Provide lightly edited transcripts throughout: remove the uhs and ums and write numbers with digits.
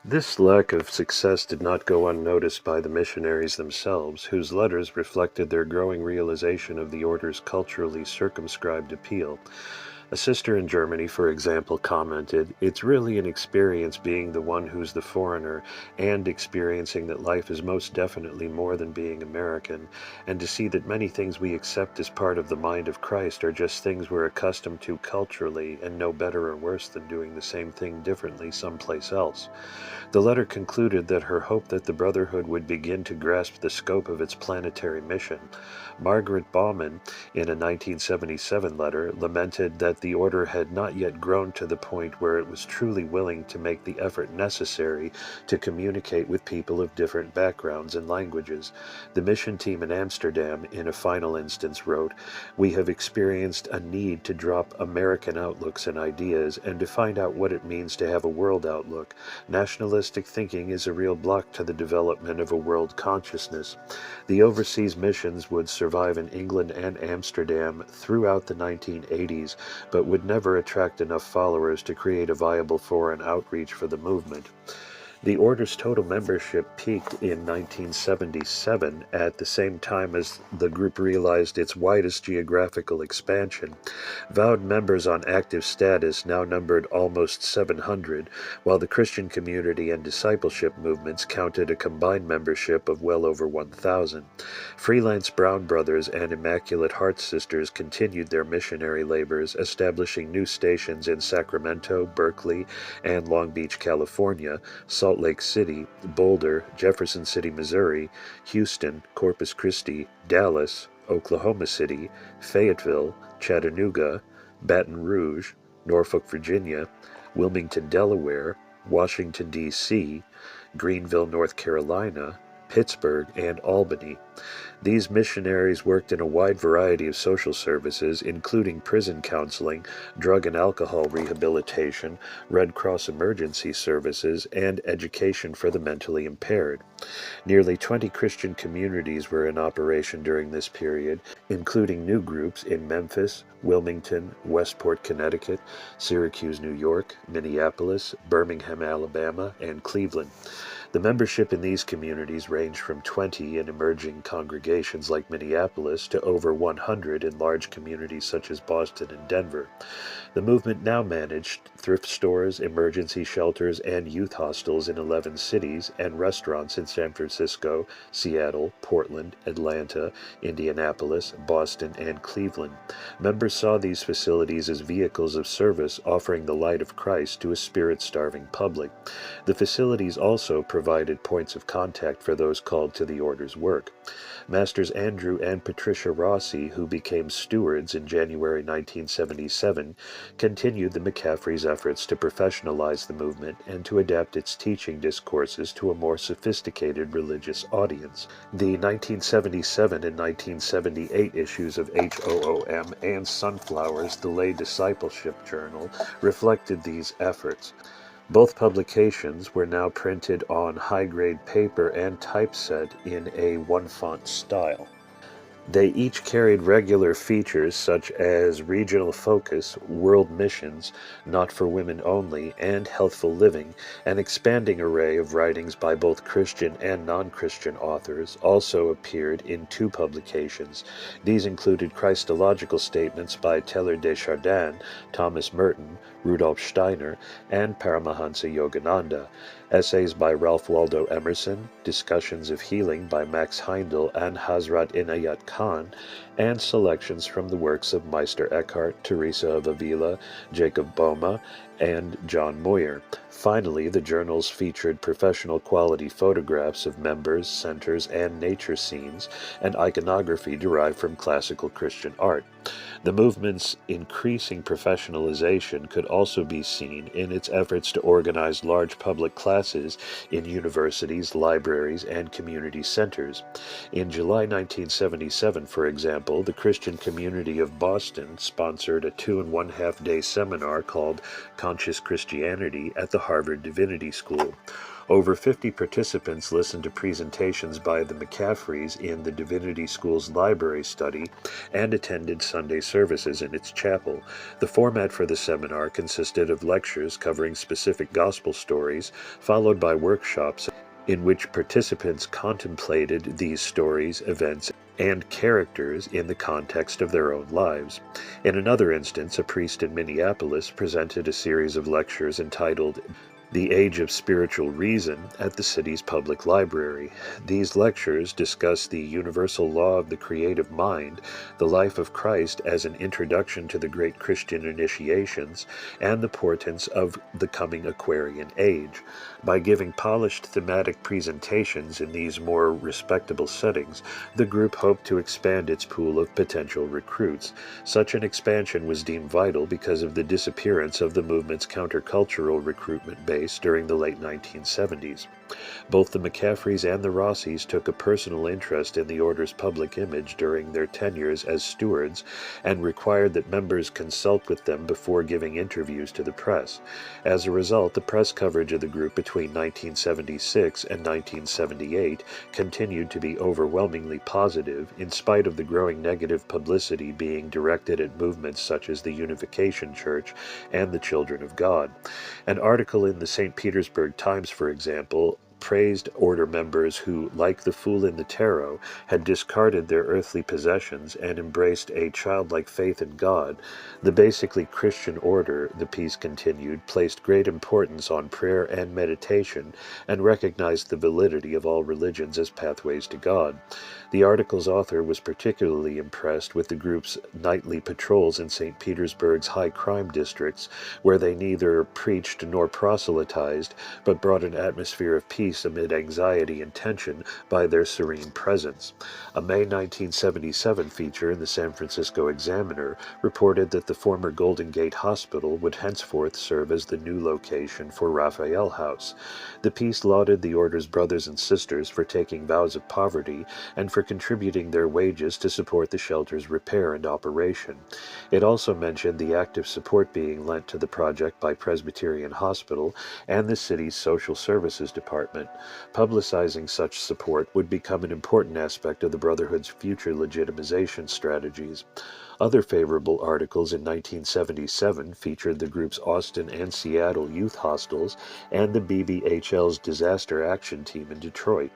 This lack of success did not go unnoticed by the missionaries themselves, whose letters reflected their growing realization of the order's culturally circumscribed appeal. A sister in Germany, for example, commented, "It's really an experience being the one who's the foreigner and experiencing that life is most definitely more than being American, and to see that many things we accept as part of the mind of Christ are just things we're accustomed to culturally and no better or worse than doing the same thing differently someplace else." The letter concluded that her hope that the Brotherhood would begin to grasp the scope of its planetary mission. Margaret Baumann, in a 1977 letter, lamented that the order had not yet grown to the point where it was truly willing to make the effort necessary to communicate with people of different backgrounds and languages. The mission team in Amsterdam, in a final instance, wrote, "We have experienced a need to drop American outlooks and ideas and to find out what it means to have a world outlook. Nationalistic thinking is a real block to the development of a world consciousness." The overseas missions would survive in England and Amsterdam throughout the 1980s, but would never attract enough followers to create a viable foreign outreach for the movement. The order's total membership peaked in 1977 at the same time as the group realized its widest geographical expansion. Vowed members on active status now numbered almost 700, while the Christian community and discipleship movements counted a combined membership of well over 1,000. Freelance Brown Brothers and Immaculate Heart Sisters continued their missionary labors, establishing new stations in Sacramento, Berkeley, and Long Beach, California, Salt Lake City, Boulder, Jefferson City, Missouri, Houston, Corpus Christi, Dallas, Oklahoma City, Fayetteville, Chattanooga, Baton Rouge, Norfolk, Virginia, Wilmington, Delaware, Washington, D.C., Greenville, North Carolina, Pittsburgh, and Albany. These missionaries worked in a wide variety of social services, including prison counseling, drug and alcohol rehabilitation, Red Cross emergency services, and education for the mentally impaired. Nearly 20 Christian communities were in operation during this period, including new groups in Memphis, Wilmington, Westport, Connecticut, Syracuse, New York, Minneapolis, Birmingham, Alabama, and Cleveland. The membership in these communities ranged from 20 in emerging congregations like Minneapolis to over 100 in large communities such as Boston and Denver. The movement now managed thrift stores, emergency shelters, and youth hostels in 11 cities and restaurants in San Francisco, Seattle, Portland, Atlanta, Indianapolis, Boston, and Cleveland. Members saw these facilities as vehicles of service offering the light of Christ to a spirit-starving public. The facilities also provided points of contact for those called to the order's work. Masters Andrew and Patricia Rossi, who became stewards in January 1977, continued the McCaffrey's efforts to professionalize the movement and to adapt its teaching discourses to a more sophisticated religious audience. The 1977 and 1978 issues of HOOM and Sunflowers, the Lay Discipleship Journal, reflected these efforts. Both publications were now printed on high-grade paper and typeset in a one-font style. They each carried regular features such as regional focus, world missions, not for women only, and healthful living. An expanding array of writings by both Christian and non-Christian authors also appeared in two publications. These included Christological statements by Teilhard de Chardin, Thomas Merton, Rudolf Steiner, and Paramahansa Yogananda, essays by Ralph Waldo Emerson, discussions of healing by Max Heindel and Hazrat Inayat Khan, and selections from the works of Meister Eckhart, Teresa of Avila, Jacob Boehme, and John Muir. Finally, the journals featured professional quality photographs of members, centers, and nature scenes, and iconography derived from classical Christian art. The movement's increasing professionalization could also be seen in its efforts to organize large public classes in universities, libraries, and community centers. In July 1977, for example, the Christian community of Boston sponsored a 2.5-day seminar called Conscious Christianity at the Harvard Divinity School. Over 50 participants listened to presentations by the McCaffreys in the Divinity School's library study and attended Sunday services in its chapel. The format for the seminar consisted of lectures covering specific gospel stories, followed by workshops in which participants contemplated these stories, events, and characters in the context of their own lives. In another instance, a priest in Minneapolis presented a series of lectures entitled The Age of Spiritual Reason at the city's public library. These lectures discuss the universal law of the creative mind, the life of Christ as an introduction to the great Christian initiations, and the portents of the coming Aquarian age. By giving polished thematic presentations in these more respectable settings, the group hoped to expand its pool of potential recruits. Such an expansion was deemed vital because of the disappearance of the movement's countercultural recruitment base during the late 1970s. Both the McCaffreys and the Rossies took a personal interest in the Order's public image during their tenures as stewards and required that members consult with them before giving interviews to the press. As a result, the press coverage of the group between 1976 and 1978 continued to be overwhelmingly positive, in spite of the growing negative publicity being directed at movements such as the Unification Church and the Children of God. An article in the St. Petersburg Times, for example, praised Order members who, like the fool in the tarot, had discarded their earthly possessions and embraced a childlike faith in God. The basically Christian order, the piece continued, placed great importance on prayer and meditation and recognized the validity of all religions as pathways to God. The article's author was particularly impressed with the group's nightly patrols in St. Petersburg's high crime districts, where they neither preached nor proselytized, but brought an atmosphere of peace amid anxiety and tension by their serene presence. A May 1977 feature in the San Francisco Examiner reported that the former Golden Gate Hospital would henceforth serve as the new location for Raphael House. The piece lauded the Order's brothers and sisters for taking vows of poverty and for contributing their wages to support the shelter's repair and operation. It also mentioned the active support being lent to the project by Presbyterian Hospital and the city's Social Services Department. Publicizing such support would become an important aspect of the Brotherhood's future legitimization strategies. Other favorable articles in 1977 featured the group's Austin and Seattle youth hostels and the BBHL's disaster action team in Detroit.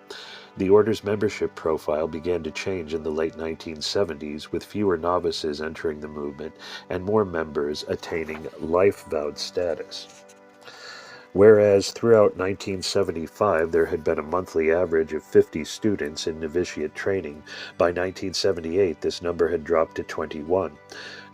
The Order's membership profile began to change in the late 1970s, with fewer novices entering the movement and more members attaining life-vowed status. Whereas throughout 1975 there had been a monthly average of 50 students in novitiate training, by 1978 this number had dropped to 21.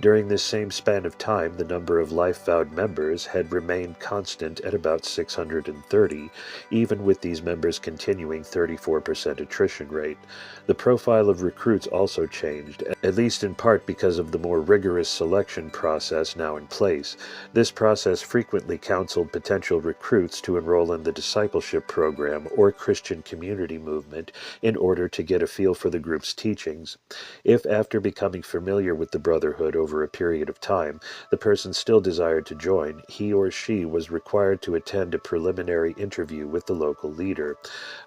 During this same span of time, the number of life-vowed members had remained constant at about 630, even with these members continuing 34% attrition rate. The profile of recruits also changed, at least in part because of the more rigorous selection process now in place. This process frequently counseled potential recruits to enroll in the discipleship program or Christian community movement in order to get a feel for the group's teachings. If, after becoming familiar with the Brotherhood over a period of time, the person still desired to join, he or she was required to attend a preliminary interview with the local leader.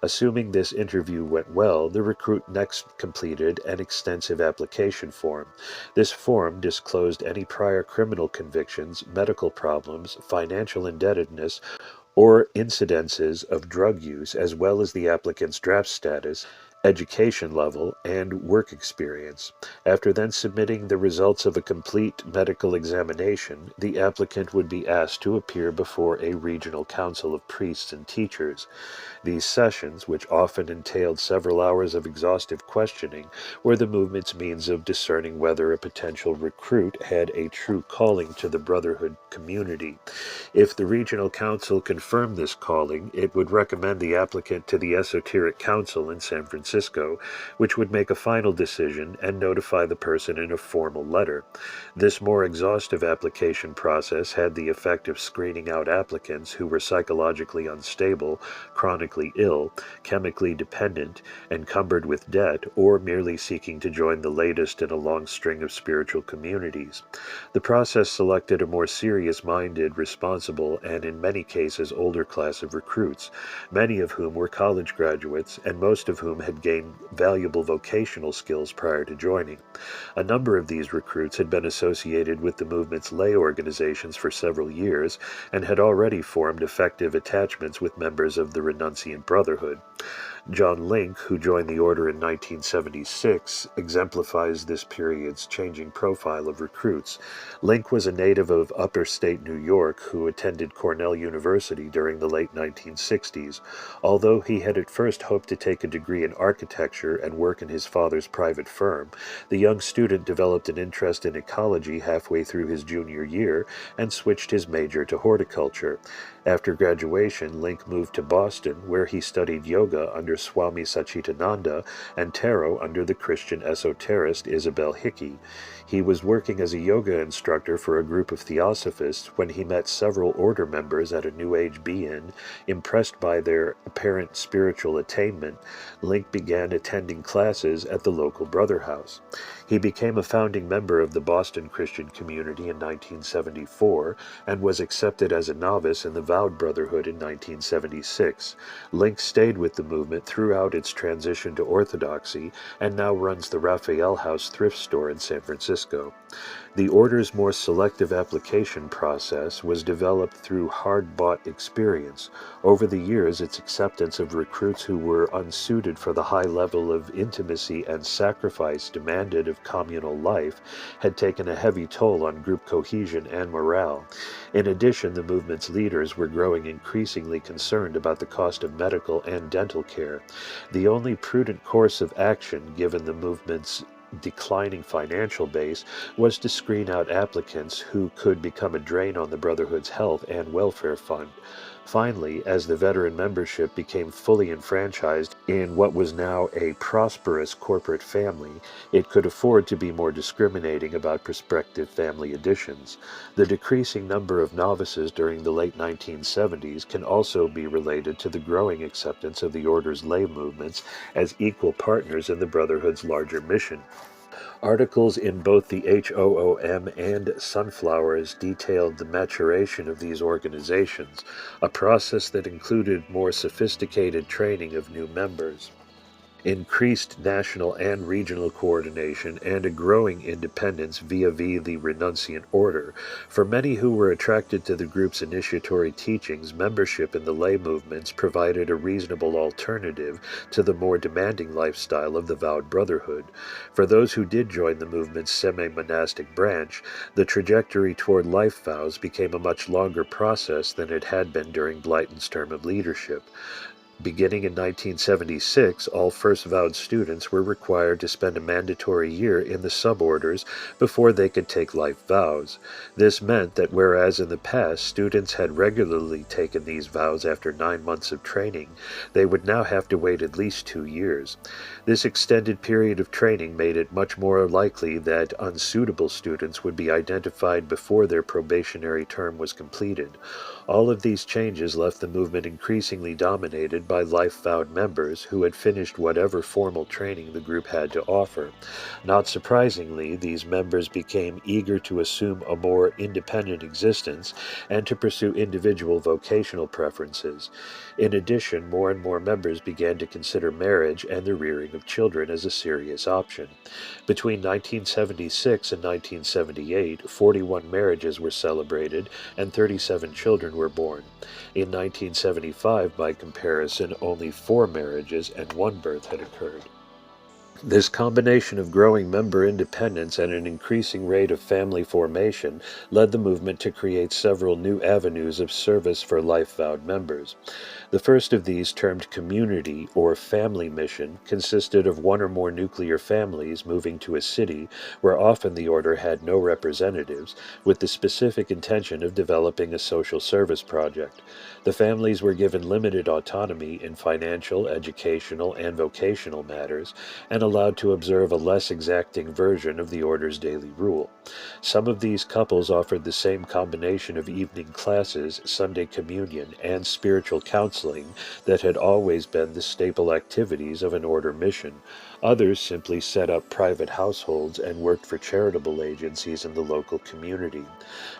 Assuming this interview went well, the recruit next completed an extensive application form. This form disclosed any prior criminal convictions, medical problems, financial indebtedness, or incidences of drug use, as well as the applicant's draft status, education level, and work experience. After then submitting the results of a complete medical examination, the applicant would be asked to appear before a regional council of priests and teachers. These sessions, which often entailed several hours of exhaustive questioning, were the movement's means of discerning whether a potential recruit had a true calling to the Brotherhood community. If the regional council confirmed this calling, it would recommend the applicant to the Esoteric Council in San Francisco. Francisco, which would make a final decision and notify the person in a formal letter. This more exhaustive application process had the effect of screening out applicants who were psychologically unstable, chronically ill, chemically dependent, encumbered with debt, or merely seeking to join the latest in a long string of spiritual communities. The process selected a more serious-minded, responsible, and in many cases older class of recruits, many of whom were college graduates, and most of whom had gained valuable vocational skills prior to joining. A number of these recruits had been associated with the movement's lay organizations for several years, and had already formed effective attachments with members of the Renunciant Brotherhood. John Link, who joined the order in 1976, exemplifies this period's changing profile of recruits. Link was a native of upstate New York who attended Cornell University during the late 1960s. Although he had at first hoped to take a degree in architecture and work in his father's private firm, the young student developed an interest in ecology halfway through his junior year and switched his major to horticulture. After graduation, Link moved to Boston, where he studied yoga under Swami Satchitananda and tarot under the Christian esoterist Isabel Hickey. He was working as a yoga instructor for a group of theosophists when he met several order members at a New Age be-in. Impressed by their apparent spiritual attainment, Link began attending classes at the local brother house. He became a founding member of the Boston Christian community in 1974 and was accepted as a novice in the Vowed Brotherhood in 1976. Link stayed with the movement throughout its transition to Orthodoxy and now runs the Raphael House thrift store in San Francisco. The order's more selective application process was developed through hard-bought experience. Over the years, its acceptance of recruits who were unsuited for the high level of intimacy and sacrifice demanded of communal life had taken a heavy toll on group cohesion and morale. In addition, the movement's leaders were growing increasingly concerned about the cost of medical and dental care. The only prudent course of action, given the movement's declining financial base, was to screen out applicants who could become a drain on the Brotherhood's health and welfare fund. Finally, as the veteran membership became fully enfranchised in what was now a prosperous corporate family, it could afford to be more discriminating about prospective family additions. The decreasing number of novices during the late 1970s can also be related to the growing acceptance of the order's lay movements as equal partners in the Brotherhood's larger mission. Articles in both the HOOM and Sunflowers detailed the maturation of these organizations, a process that included more sophisticated training of new members, increased national and regional coordination, and a growing independence vis-a-vis the renunciant order. For many who were attracted to the group's initiatory teachings, membership in the lay movements provided a reasonable alternative to the more demanding lifestyle of the Vowed Brotherhood. For those who did join the movement's semi-monastic branch, the trajectory toward life vows became a much longer process than it had been during Blyton's term of leadership. Beginning in 1976, all first vowed students were required to spend a mandatory year in the suborders before they could take life vows. This meant that whereas in the past students had regularly taken these vows after 9 months of training, they would now have to wait at least 2 years. This extended period of training made it much more likely that unsuitable students would be identified before their probationary term was completed. All of these changes left the movement increasingly dominated by life-vowed members who had finished whatever formal training the group had to offer. Not surprisingly, these members became eager to assume a more independent existence and to pursue individual vocational preferences. In addition, more and more members began to consider marriage and the rearing of children as a serious option. Between 1976 and 1978, 41 marriages were celebrated and 37 children were born. In 1975, by comparison, only 4 marriages and 1 birth had occurred. This combination of growing member independence and an increasing rate of family formation led the movement to create several new avenues of service for life-vowed members. The first of these, termed community or family mission, consisted of one or more nuclear families moving to a city where often the order had no representatives, with the specific intention of developing a social service project. The families were given limited autonomy in financial, educational, and vocational matters, and allowed to observe a less exacting version of the order's daily rule. Some of these couples offered the same combination of evening classes, Sunday communion, and spiritual counseling that had always been the staple activities of an order mission. Others simply set up private households and worked for charitable agencies in the local community.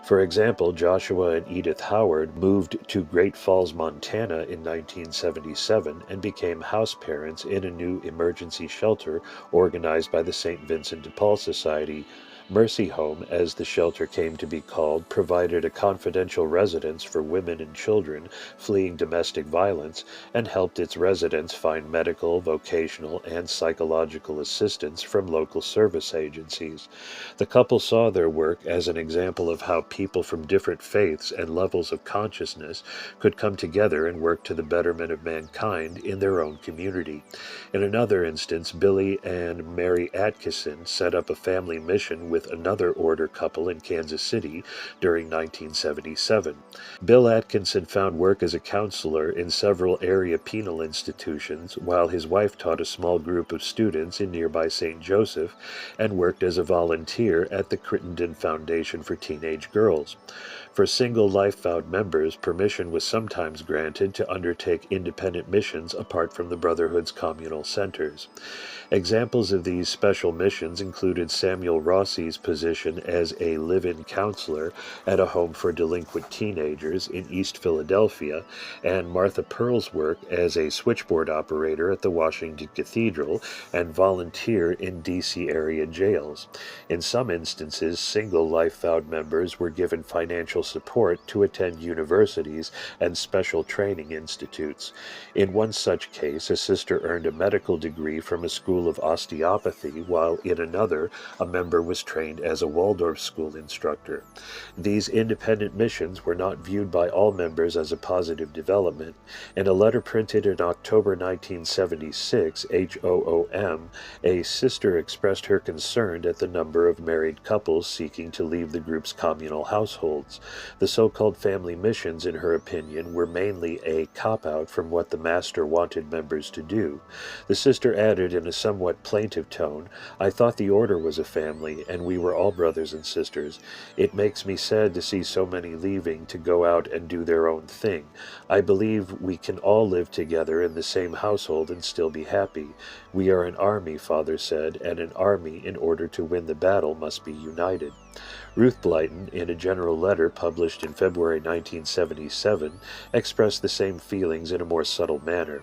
For example, Joshua and Edith Howard moved to Great Falls, Montana in 1977 and became house parents in a new emergency shelter organized by the St. Vincent de Paul Society. Mercy Home, as the shelter came to be called, provided a confidential residence for women and children fleeing domestic violence and helped its residents find medical, vocational, and psychological assistance from local service agencies. The couple saw their work as an example of how people from different faiths and levels of consciousness could come together and work to the betterment of mankind in their own community. In another instance, Billy and Mary Atkinson set up a family mission with another order couple in Kansas City during 1977. Bill Atkinson found work as a counselor in several area penal institutions, while his wife taught a small group of students in nearby St. Joseph and worked as a volunteer at the Crittenden Foundation for Teenage Girls. For single life-vowed members, permission was sometimes granted to undertake independent missions apart from the Brotherhood's communal centers. Examples of these special missions included Samuel Rossi's position as a live-in counselor at a home for delinquent teenagers in East Philadelphia, and Martha Pearl's work as a switchboard operator at the Washington Cathedral and volunteer in D.C. area jails. In some instances, single life-vowed members were given financial support to attend universities and special training institutes. In one such case, a sister earned a medical degree from a school of osteopathy, while in another, a member was trained as a Waldorf school instructor. These independent missions were not viewed by all members as a positive development. In a letter printed in October 1976, HOOM, a sister expressed her concern at the number of married couples seeking to leave the group's communal households. The so-called family missions, in her opinion, were mainly a cop-out from what the master wanted members to do. The sister added in a somewhat plaintive tone, "I thought the order was a family, and we were all brothers and sisters. It makes me sad to see so many leaving to go out and do their own thing. I believe we can all live together in the same household and still be happy. We are an army," Father said, "and an army, in order to win the battle, must be united." Ruth Blyton, in a general letter published in February 1977, expressed the same feelings in a more subtle manner.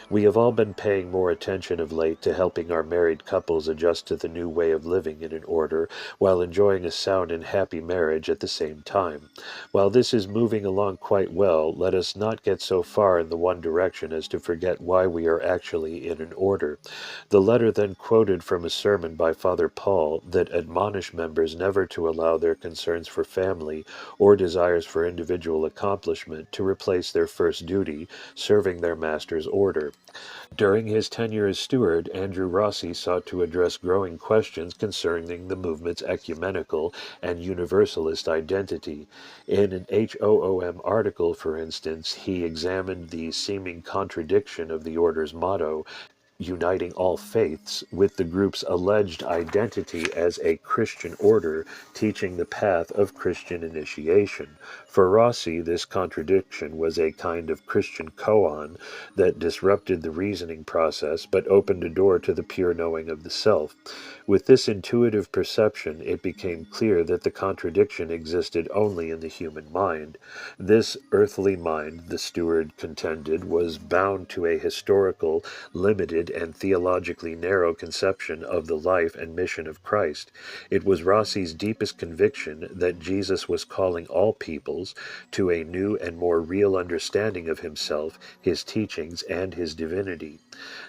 "We have all been paying more attention of late to helping our married couples adjust to the new way of living in an order, while enjoying a sound and happy marriage at the same time. While this is moving along quite well, let us not get so far in the one direction as to forget why we are actually in an order." The letter then quoted from a sermon by Father Paul that admonished members never to allow their concerns for family or desires for individual accomplishment to replace their first duty, serving their master's order. During his tenure as steward, Andrew Rossi sought to address growing questions concerning the movement's ecumenical and universalist identity. In an HOOM article, for instance, he examined the seeming contradiction of the order's motto, uniting all faiths, with the group's alleged identity as a Christian order teaching the path of Christian initiation. For Rossi, this contradiction was a kind of Christian koan that disrupted the reasoning process but opened a door to the pure knowing of the self. With this intuitive perception, it became clear that the contradiction existed only in the human mind. This earthly mind, the steward contended, was bound to a historical, limited, limited and theologically narrow conception of the life and mission of Christ. It was Rossi's deepest conviction that Jesus was calling all peoples to a new and more real understanding of himself, his teachings, and his divinity.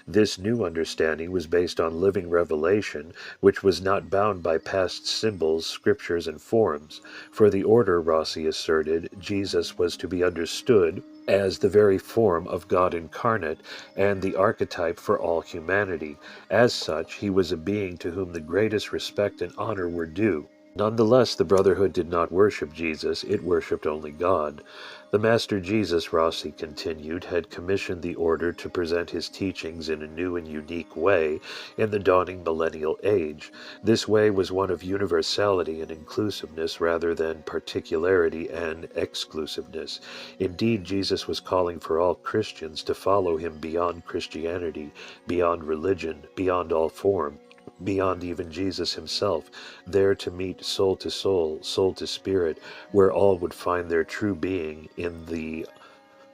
This new understanding was based on living revelation, which was not bound by past symbols, scriptures, and forms. For the order, Rossi asserted, Jesus was to be understood as the very form of God incarnate and the archetype for all humanity. As such, he was a being to whom the greatest respect and honor were due. Nonetheless, the Brotherhood did not worship Jesus, it worshipped only God. The Master Jesus, Rossi continued, had commissioned the order to present his teachings in a new and unique way in the dawning millennial age. This way was one of universality and inclusiveness rather than particularity and exclusiveness. Indeed, Jesus was calling for all Christians to follow him beyond Christianity, beyond religion, beyond all form, beyond even Jesus himself, there to meet soul to soul, soul to spirit, where all would find their true being in the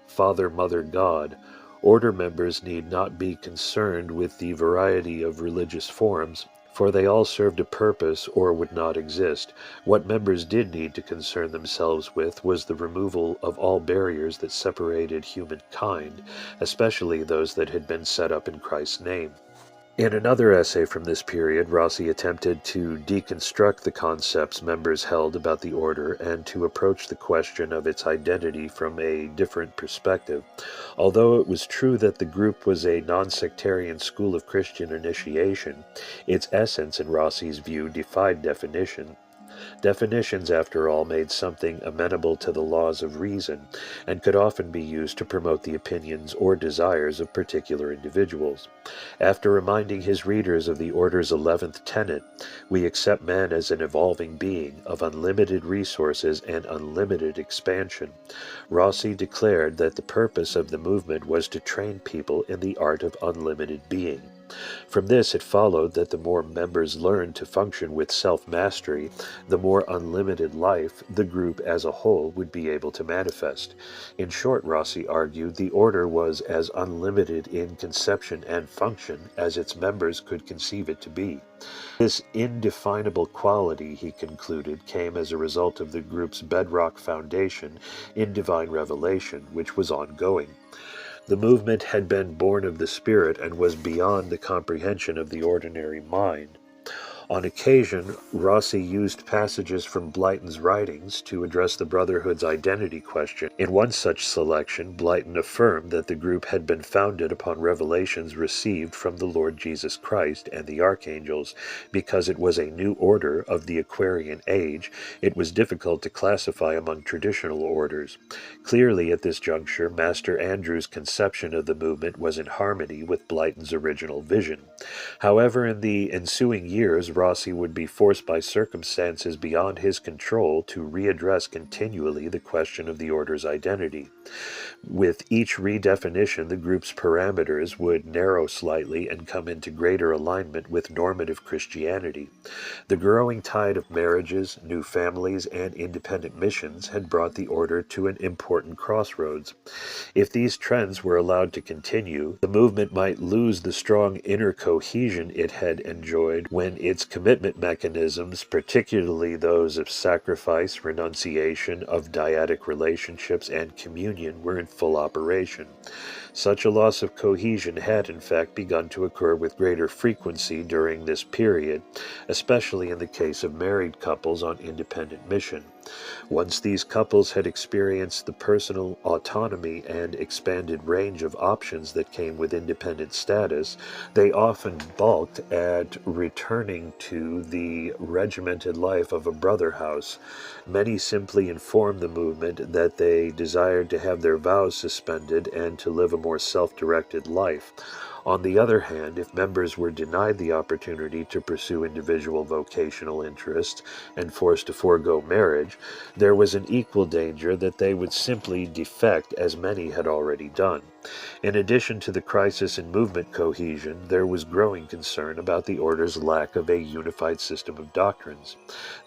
Father, Mother, God. Order members need not be concerned with the variety of religious forms, for they all served a purpose or would not exist. What members did need to concern themselves with was the removal of all barriers that separated humankind, especially those that had been set up in Christ's name. In another essay from this period, Rossi attempted to deconstruct the concepts members held about the order and to approach the question of its identity from a different perspective. Although it was true that the group was a non-sectarian school of Christian initiation, its essence, in Rossi's view, defied definition. Definitions, after all, made something amenable to the laws of reason, and could often be used to promote the opinions or desires of particular individuals. After reminding his readers of the Order's 11th tenet, we accept man as an evolving being of unlimited resources and unlimited expansion, Rossi declared that the purpose of the movement was to train people in the art of unlimited being. From this it followed that the more members learned to function with self-mastery, the more unlimited life the group as a whole would be able to manifest. In short, Rossi argued, the order was as unlimited in conception and function as its members could conceive it to be. This indefinable quality, he concluded, came as a result of the group's bedrock foundation in divine revelation, which was ongoing. The movement had been born of the Spirit and was beyond the comprehension of the ordinary mind. On occasion, Rossi used passages from Blyton's writings to address the Brotherhood's identity question. In one such selection, Blyton affirmed that the group had been founded upon revelations received from the Lord Jesus Christ and the archangels. Because it was a new order of the Aquarian age, it was difficult to classify among traditional orders. Clearly, at this juncture, Master Andrew's conception of the movement was in harmony with Blyton's original vision. However, in the ensuing years, Rossi would be forced by circumstances beyond his control to readdress continually the question of the order's identity. With each redefinition, the group's parameters would narrow slightly and come into greater alignment with normative Christianity. The growing tide of marriages, new families, and independent missions had brought the order to an important crossroads. If these trends were allowed to continue, the movement might lose the strong inner cohesion it had enjoyed when its commitment mechanisms, particularly those of sacrifice, renunciation, of dyadic relationships, and communion, were in full operation. Such a loss of cohesion had, in fact, begun to occur with greater frequency during this period, especially in the case of married couples on independent mission. Once these couples had experienced the personal autonomy and expanded range of options that came with independent status, they often balked at returning to the regimented life of a brother house. Many simply informed the movement that they desired to have their vows suspended and to live a more self-directed life. On the other hand, if members were denied the opportunity to pursue individual vocational interests and forced to forego marriage, there was an equal danger that they would simply defect, as many had already done. In addition to the crisis in movement cohesion, there was growing concern about the order's lack of a unified system of doctrines.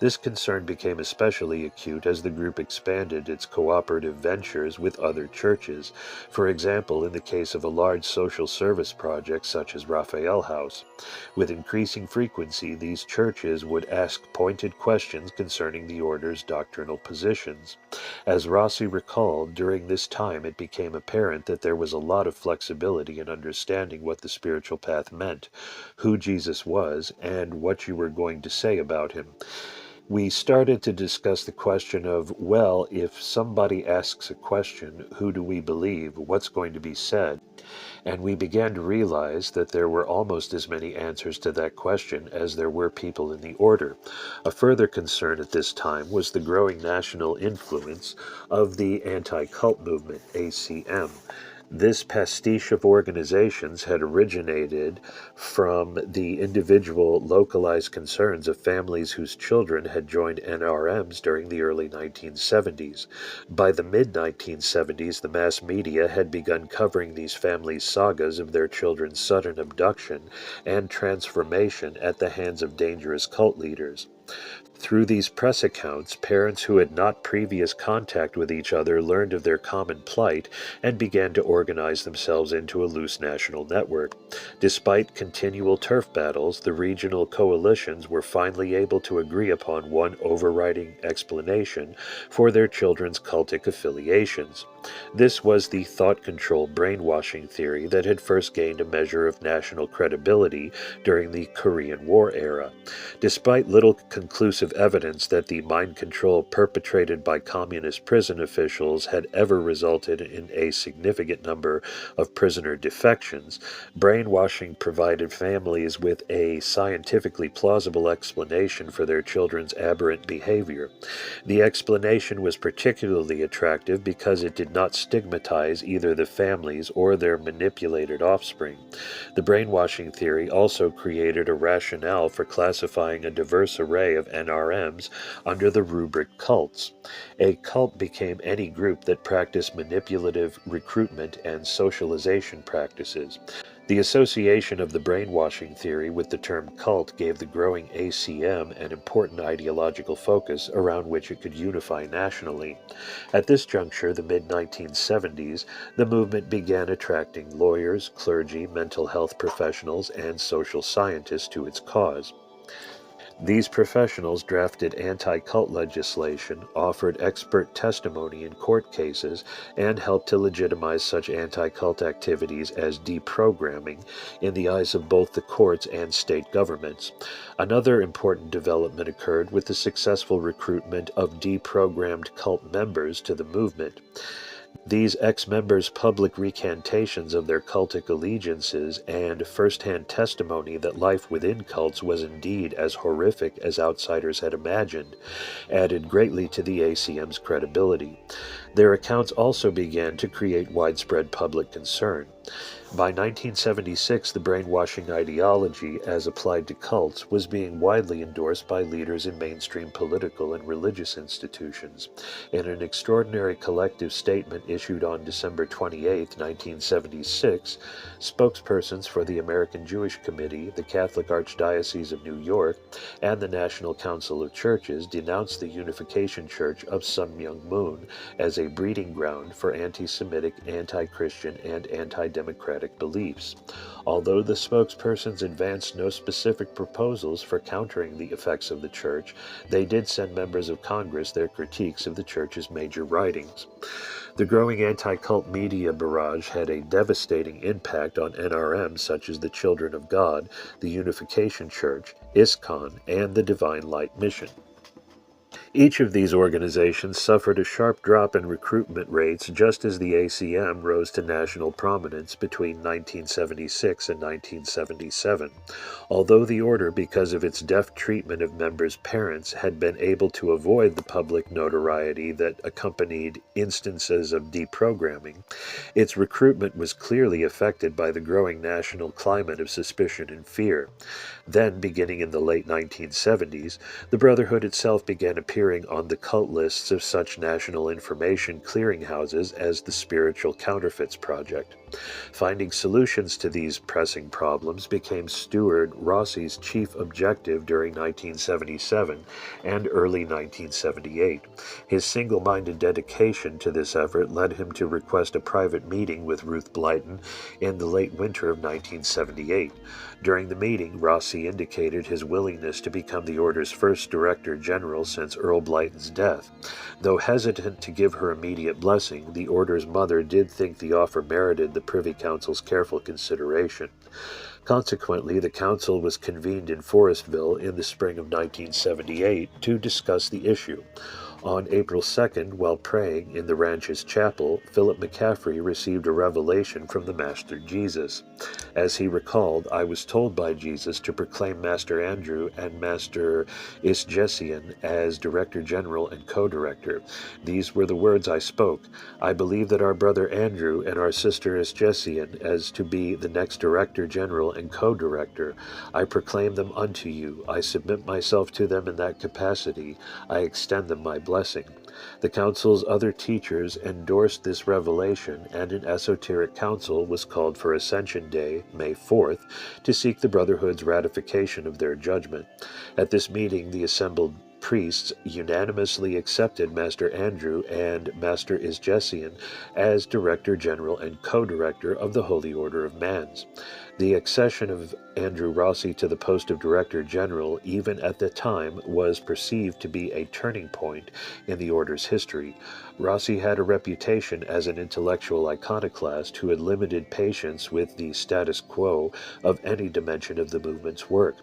This concern became especially acute as the group expanded its cooperative ventures with other churches, for example, in the case of a large social service project such as Raphael House. With increasing frequency, these churches would ask pointed questions concerning the order's doctrinal positions. As Rossi recalled, during this time it became apparent that there was a lot of flexibility in understanding what the spiritual path meant, who Jesus was, and what you were going to say about him. We started to discuss the question of, well, if somebody asks a question, who do we believe? What's going to be said? And we began to realize that there were almost as many answers to that question as there were people in the order. A further concern at this time was the growing national influence of the anti-cult movement, ACM. This pastiche of organizations had originated from the individual localized concerns of families whose children had joined NRMs during the early 1970s. By the mid-1970s, the mass media had begun covering these families' sagas of their children's sudden abduction and transformation at the hands of dangerous cult leaders. Through these press accounts, parents who had not previous contact with each other learned of their common plight and began to organize themselves into a loose national network. Despite continual turf battles, the regional coalitions were finally able to agree upon one overriding explanation for their children's cultic affiliations. This was the thought control brainwashing theory that had first gained a measure of national credibility during the Korean War era. Despite little conclusive evidence that the mind control perpetrated by communist prison officials had ever resulted in a significant number of prisoner defections, brainwashing provided families with a scientifically plausible explanation for their children's aberrant behavior. The explanation was particularly attractive because it did not stigmatize either the families or their manipulated offspring. The brainwashing theory also created a rationale for classifying a diverse array of NRMs under the rubric cults. A cult became any group that practiced manipulative recruitment and socialization practices. The association of the brainwashing theory with the term cult gave the growing ACM an important ideological focus around which it could unify nationally. At this juncture, the mid-1970s, the movement began attracting lawyers, clergy, mental health professionals, and social scientists to its cause. These professionals drafted anti-cult legislation, offered expert testimony in court cases, and helped to legitimize such anti-cult activities as deprogramming in the eyes of both the courts and state governments. Another important development occurred with the successful recruitment of deprogrammed cult members to the movement. These ex-members' public recantations of their cultic allegiances and first-hand testimony that life within cults was indeed as horrific as outsiders had imagined added greatly to the ACM's credibility. Their accounts also began to create widespread public concern. By 1976, the brainwashing ideology, as applied to cults, was being widely endorsed by leaders in mainstream political and religious institutions. In an extraordinary collective statement issued on December 28, 1976, spokespersons for the American Jewish Committee, the Catholic Archdiocese of New York, and the National Council of Churches denounced the Unification Church of Sun Myung Moon as a breeding ground for anti-Semitic, anti-Christian, and anti-democratic beliefs. Although the spokespersons advanced no specific proposals for countering the effects of the Church, they did send members of Congress their critiques of the Church's major writings. The growing anti-cult media barrage had a devastating impact on NRMs such as the Children of God, the Unification Church, ISKCON, and the Divine Light Mission. Each of these organizations suffered a sharp drop in recruitment rates just as the ACM rose to national prominence between 1976 and 1977. Although the order, because of its deft treatment of members' parents, had been able to avoid the public notoriety that accompanied instances of deprogramming, its recruitment was clearly affected by the growing national climate of suspicion and fear. Then, beginning in the late 1970s, the Brotherhood itself began appearing on the cult lists of such national information clearinghouses as the Spiritual Counterfeits Project. Finding solutions to these pressing problems became Stewart Rossi's chief objective during 1977 and early 1978. His single-minded dedication to this effort led him to request a private meeting with Ruth Blyton in the late winter of 1978. During the meeting, Rossi indicated his willingness to become the Order's first Director General since Earl Blyton's death. Though hesitant to give her immediate blessing, the Order's mother did think the offer merited the Privy Council's careful consideration. Consequently, the council was convened in Forestville in the spring of 1978 to discuss the issue. On April 2nd, while praying in the ranch's chapel, Philip McCaffrey received a revelation from the Master Jesus. As he recalled, "I was told by Jesus to proclaim Master Andrew and Master Isjessian as Director General and Co-Director. These were the words I spoke. I believe that our brother Andrew and our sister Isjessian as to be the next Director General and Co-Director. I proclaim them unto you. I submit myself to them in that capacity. I extend them my blessing." The council's other teachers endorsed this revelation, and an esoteric council was called for Ascension Day, May 4th, to seek the Brotherhood's ratification of their judgment. At this meeting, the assembled priests unanimously accepted Master Andrew and Master Isjessian as Director General and Co-Director of the Holy Order of Mans. The accession of Andrew Rossi to the post of Director General, even at the time, was perceived to be a turning point in the Order's history. Rossi had a reputation as an intellectual iconoclast who had limited patience with the status quo of any dimension of the movement's work.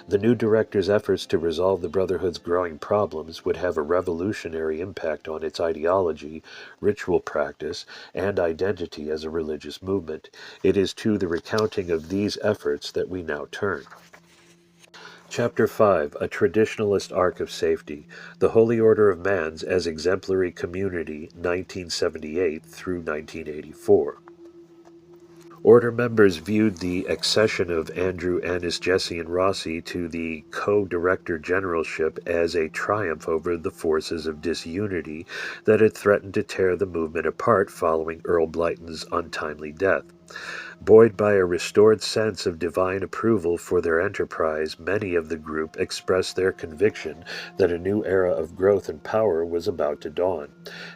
The new director's efforts to resolve the Brotherhood's growing problems would have a revolutionary impact on its ideology, ritual practice, and identity as a religious movement. It is to the recounting of these efforts that we now turn. Chapter 5, A Traditionalist Arc of Safety, The Holy Order of Mans as Exemplary Community, 1978 through 1984. Order members viewed the accession of Andrew and Isjessian Rossi to the co-director generalship as a triumph over the forces of disunity that had threatened to tear the movement apart following Earl Blyton's untimely death. Buoyed by a restored sense of divine approval for their enterprise, many of the group expressed their conviction that a new era of growth and power was about to dawn.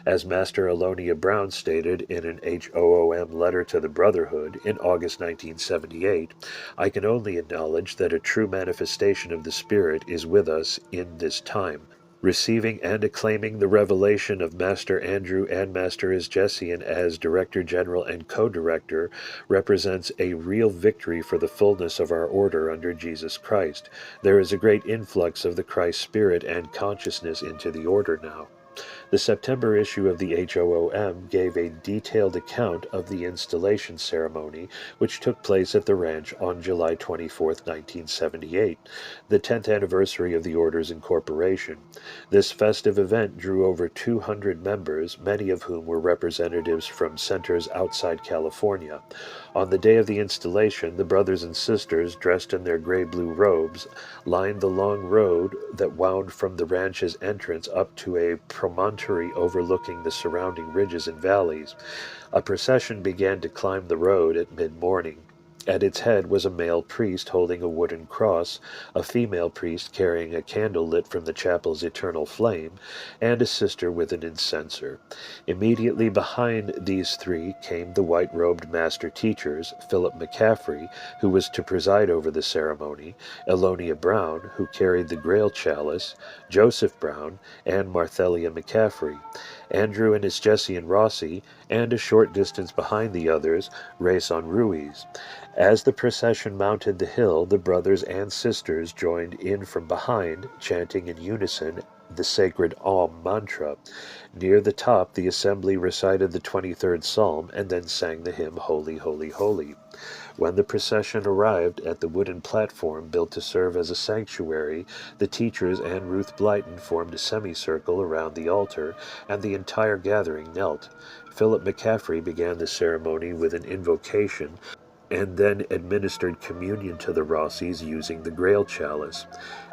As Master Alonia Brown stated in an HOOM letter to the Brotherhood in August 1978, "I can only acknowledge that a true manifestation of the Spirit is with us in this time. Receiving and acclaiming the revelation of Master Andrew and Master Isjessian as Director General and Co-Director represents a real victory for the fullness of our order under Jesus Christ. There is a great influx of the Christ Spirit and consciousness into the order now." The September issue of the HOOM gave a detailed account of the installation ceremony, which took place at the ranch on July 24, 1978, the 10th anniversary of the Order's incorporation. This festive event drew over 200 members, many of whom were representatives from centers outside California. On the day of the installation, the brothers and sisters, dressed in their gray-blue robes, lined the long road that wound from the ranch's entrance up to a promontory overlooking the surrounding ridges and valleys. A procession began to climb the road at mid-morning. At its head was a male priest holding a wooden cross, a female priest carrying a candle lit from the chapel's eternal flame, and a sister with an incenser. Immediately behind these three came the white-robed master teachers, Philip McCaffrey, who was to preside over the ceremony, Alonia Brown, who carried the Grail chalice, Joseph Brown, and Marthelia McCaffrey. Andrew and Isjessian Rossi, and a short distance behind the others, Rayson Ruiz. As the procession mounted the hill, the brothers and sisters joined in from behind, chanting in unison the sacred Om mantra. Near the top, the assembly recited the 23rd Psalm and then sang the hymn Holy, Holy, Holy. When the procession arrived at the wooden platform built to serve as a sanctuary, the teachers and Ruth Blyton formed a semicircle around the altar, and the entire gathering knelt. Philip McCaffrey began the ceremony with an invocation and then administered communion to the Rossis using the Grail chalice.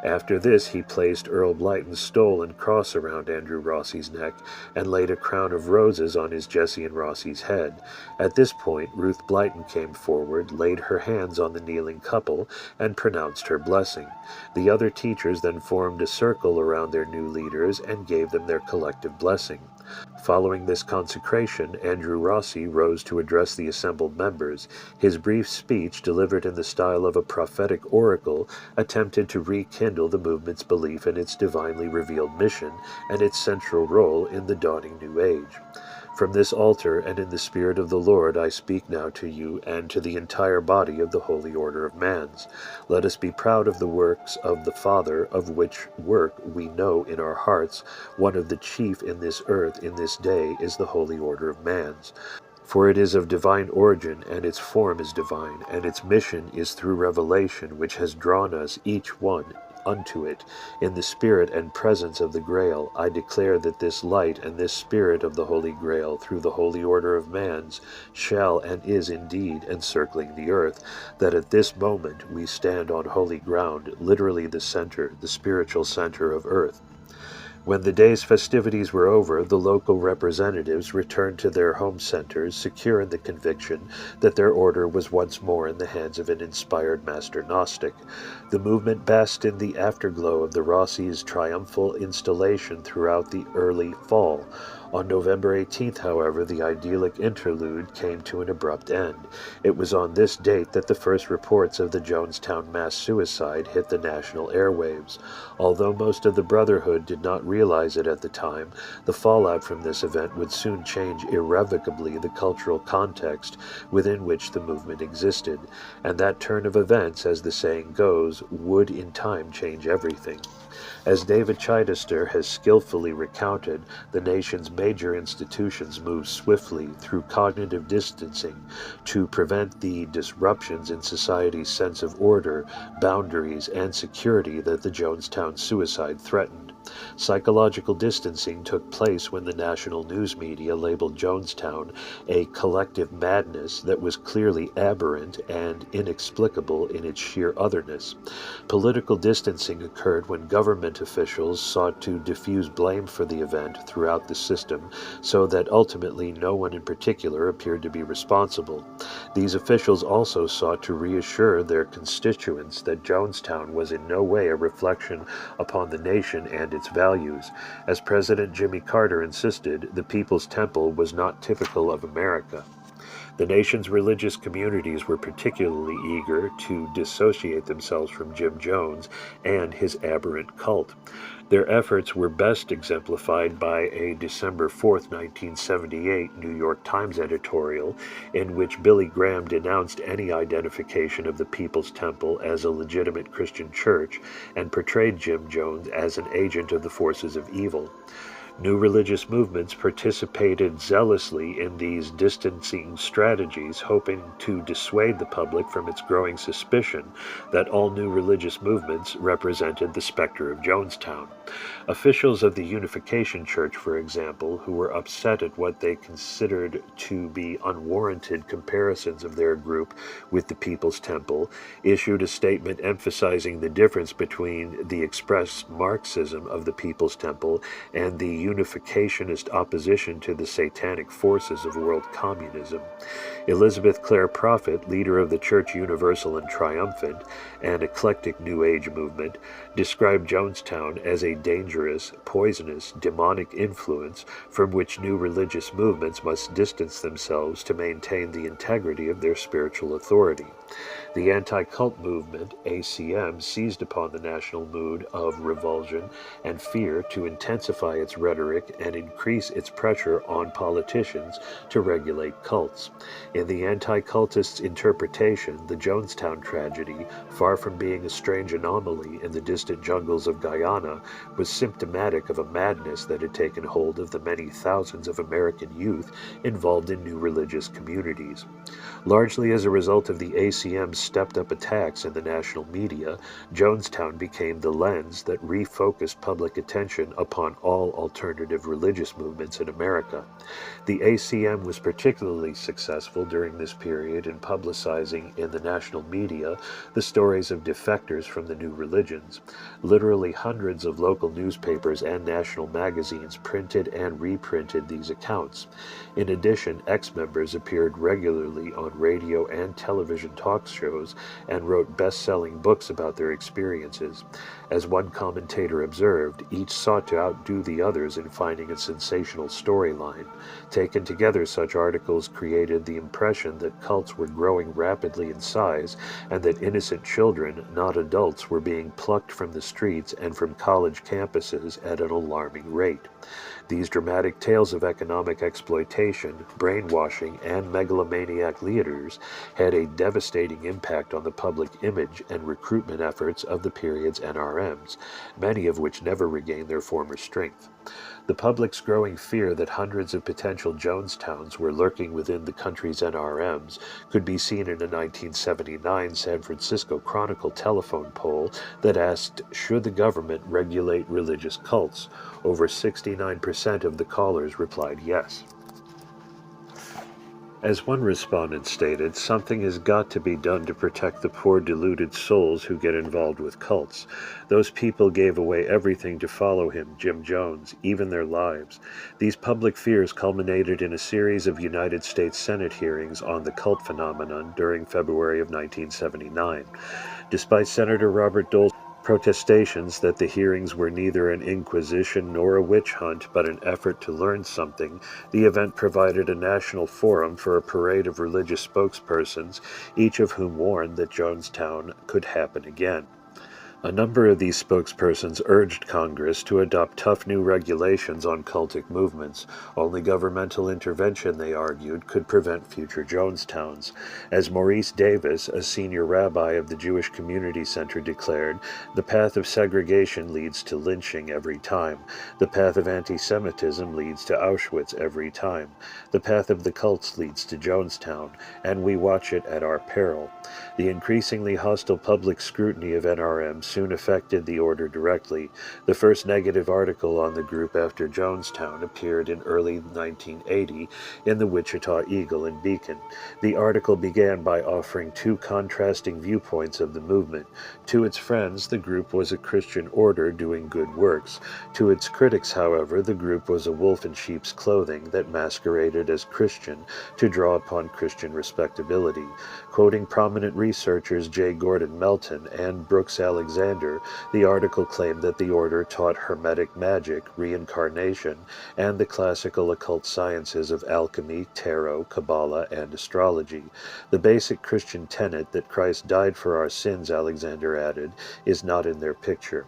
After this, he placed Earl Blyton's stole and cross around Andrew Rossi's neck and laid a crown of roses on his Jessie and Rossi's head. At this point, Ruth Blyton came forward, laid her hands on the kneeling couple, and pronounced her blessing. The other teachers then formed a circle around their new leaders and gave them their collective blessing. Following this consecration, Andrew Rossi rose to address the assembled members. His brief speech, delivered in the style of a prophetic oracle, attempted to rekindle the movement's belief in its divinely revealed mission and its central role in the dawning New Age. From this altar and in the Spirit of the Lord I speak now to you and to the entire body of the Holy Order of Mans. Let us be proud of the works of the Father, of which work we know in our hearts one of the chief in this earth in this day is the Holy Order of Mans. For it is of divine origin, and its form is divine, and its mission is through revelation, which has drawn us each one unto it. In the spirit and presence of the Grail, I declare that this light and this spirit of the Holy Grail, through the Holy Order of Mans, shall and is indeed encircling the earth, that at this moment we stand on holy ground, literally the center, the spiritual center of earth. When the day's festivities were over, the local representatives returned to their home centers, secure in the conviction that their order was once more in the hands of an inspired master Gnostic. The movement basked in the afterglow of the Rossi's triumphal installation throughout the early fall. On November 18th, however, the idyllic interlude came to an abrupt end. It was on this date that the first reports of the Jonestown mass suicide hit the national airwaves. Although most of the Brotherhood did not realize it at the time, the fallout from this event would soon change irrevocably the cultural context within which the movement existed, and that turn of events, as the saying goes, would in time change everything. As David Chichester has skillfully recounted, the nation's major institutions moved swiftly through cognitive distancing to prevent the disruptions in society's sense of order, boundaries, and security that the Jonestown suicide threatened. Psychological distancing took place when the national news media labeled Jonestown a collective madness that was clearly aberrant and inexplicable in its sheer otherness. Political distancing occurred when government officials sought to diffuse blame for the event throughout the system so that ultimately no one in particular appeared to be responsible. These officials also sought to reassure their constituents that Jonestown was in no way a reflection upon the nation and its values. As President Jimmy Carter insisted, the People's Temple was not typical of America. The nation's religious communities were particularly eager to dissociate themselves from Jim Jones and his aberrant cult. Their efforts were best exemplified by a December 4, 1978 New York Times editorial in which Billy Graham denounced any identification of the People's Temple as a legitimate Christian church and portrayed Jim Jones as an agent of the forces of evil. New religious movements participated zealously in these distancing strategies, hoping to dissuade the public from its growing suspicion that all new religious movements represented the specter of Jonestown. Officials of the Unification Church, for example, who were upset at what they considered to be unwarranted comparisons of their group with the People's Temple, issued a statement emphasizing the difference between the expressed Marxism of the People's Temple and the unificationist opposition to the satanic forces of world communism. Elizabeth Clare Prophet, leader of the Church Universal and Triumphant, an eclectic New Age movement, described Jonestown as a dangerous, poisonous, demonic influence from which new religious movements must distance themselves to maintain the integrity of their spiritual authority. The anti-cult movement, ACM, seized upon the national mood of revulsion and fear to intensify its rhetoric and increase its pressure on politicians to regulate cults. In the anti-cultists' interpretation, the Jonestown tragedy, far from being a strange anomaly in the distant jungles of Guyana was symptomatic of a madness that had taken hold of the many thousands of American youth involved in new religious communities. Largely as a result of the ACM's stepped-up attacks in the national media, Jonestown became the lens that refocused public attention upon all alternative religious movements in America. The ACM was particularly successful during this period in publicizing in the national media the stories of defectors from the new religions. Literally hundreds of local newspapers and national magazines printed and reprinted these accounts. In addition, ex-members appeared regularly on radio and television talk shows and wrote best-selling books about their experiences. As one commentator observed, each sought to outdo the others in finding a sensational storyline. Taken together, such articles created the impression that cults were growing rapidly in size and that innocent children, not adults, were being plucked from the streets and from college campuses at an alarming rate. These dramatic tales of economic exploitation, brainwashing, and megalomaniac leaders had a devastating impact on the public image and recruitment efforts of the period's NRMs, many of which never regained their former strength. The public's growing fear that hundreds of potential Jonestowns were lurking within the country's NRMs could be seen in a 1979 San Francisco Chronicle telephone poll that asked, should the government regulate religious cults? Over 69% of the callers replied yes. As one respondent stated, something has got to be done to protect the poor deluded souls who get involved with cults. Those people gave away everything to follow him, Jim Jones, even their lives. These public fears culminated in a series of United States Senate hearings on the cult phenomenon during February of 1979. Despite Senator Robert Dole's protestations that the hearings were neither an inquisition nor a witch hunt but an effort to learn something, the event provided a national forum for a parade of religious spokespersons, each of whom warned that Jonestown could happen again. A number of these spokespersons urged Congress to adopt tough new regulations on cultic movements. Only governmental intervention, they argued, could prevent future Jonestowns. As Maurice Davis, a senior rabbi of the Jewish Community Center, declared, the path of segregation leads to lynching every time. The path of anti-Semitism leads to Auschwitz every time. The path of the cults leads to Jonestown, and we watch it at our peril. The increasingly hostile public scrutiny of NRMs soon affected the order directly. The first negative article on the group after Jonestown appeared in early 1980 in the Wichita Eagle and Beacon. The article began by offering two contrasting viewpoints of the movement. To its friends, the group was a Christian order doing good works. To its critics, however, the group was a wolf in sheep's clothing that masqueraded as Christian to draw upon Christian respectability. Quoting prominent researchers J. Gordon Melton and Brooks Alexander, the article claimed that the order taught hermetic magic, reincarnation, and the classical occult sciences of alchemy, tarot, Kabbalah, and astrology. The basic Christian tenet that Christ died for our sins, Alexander added, is not in their picture.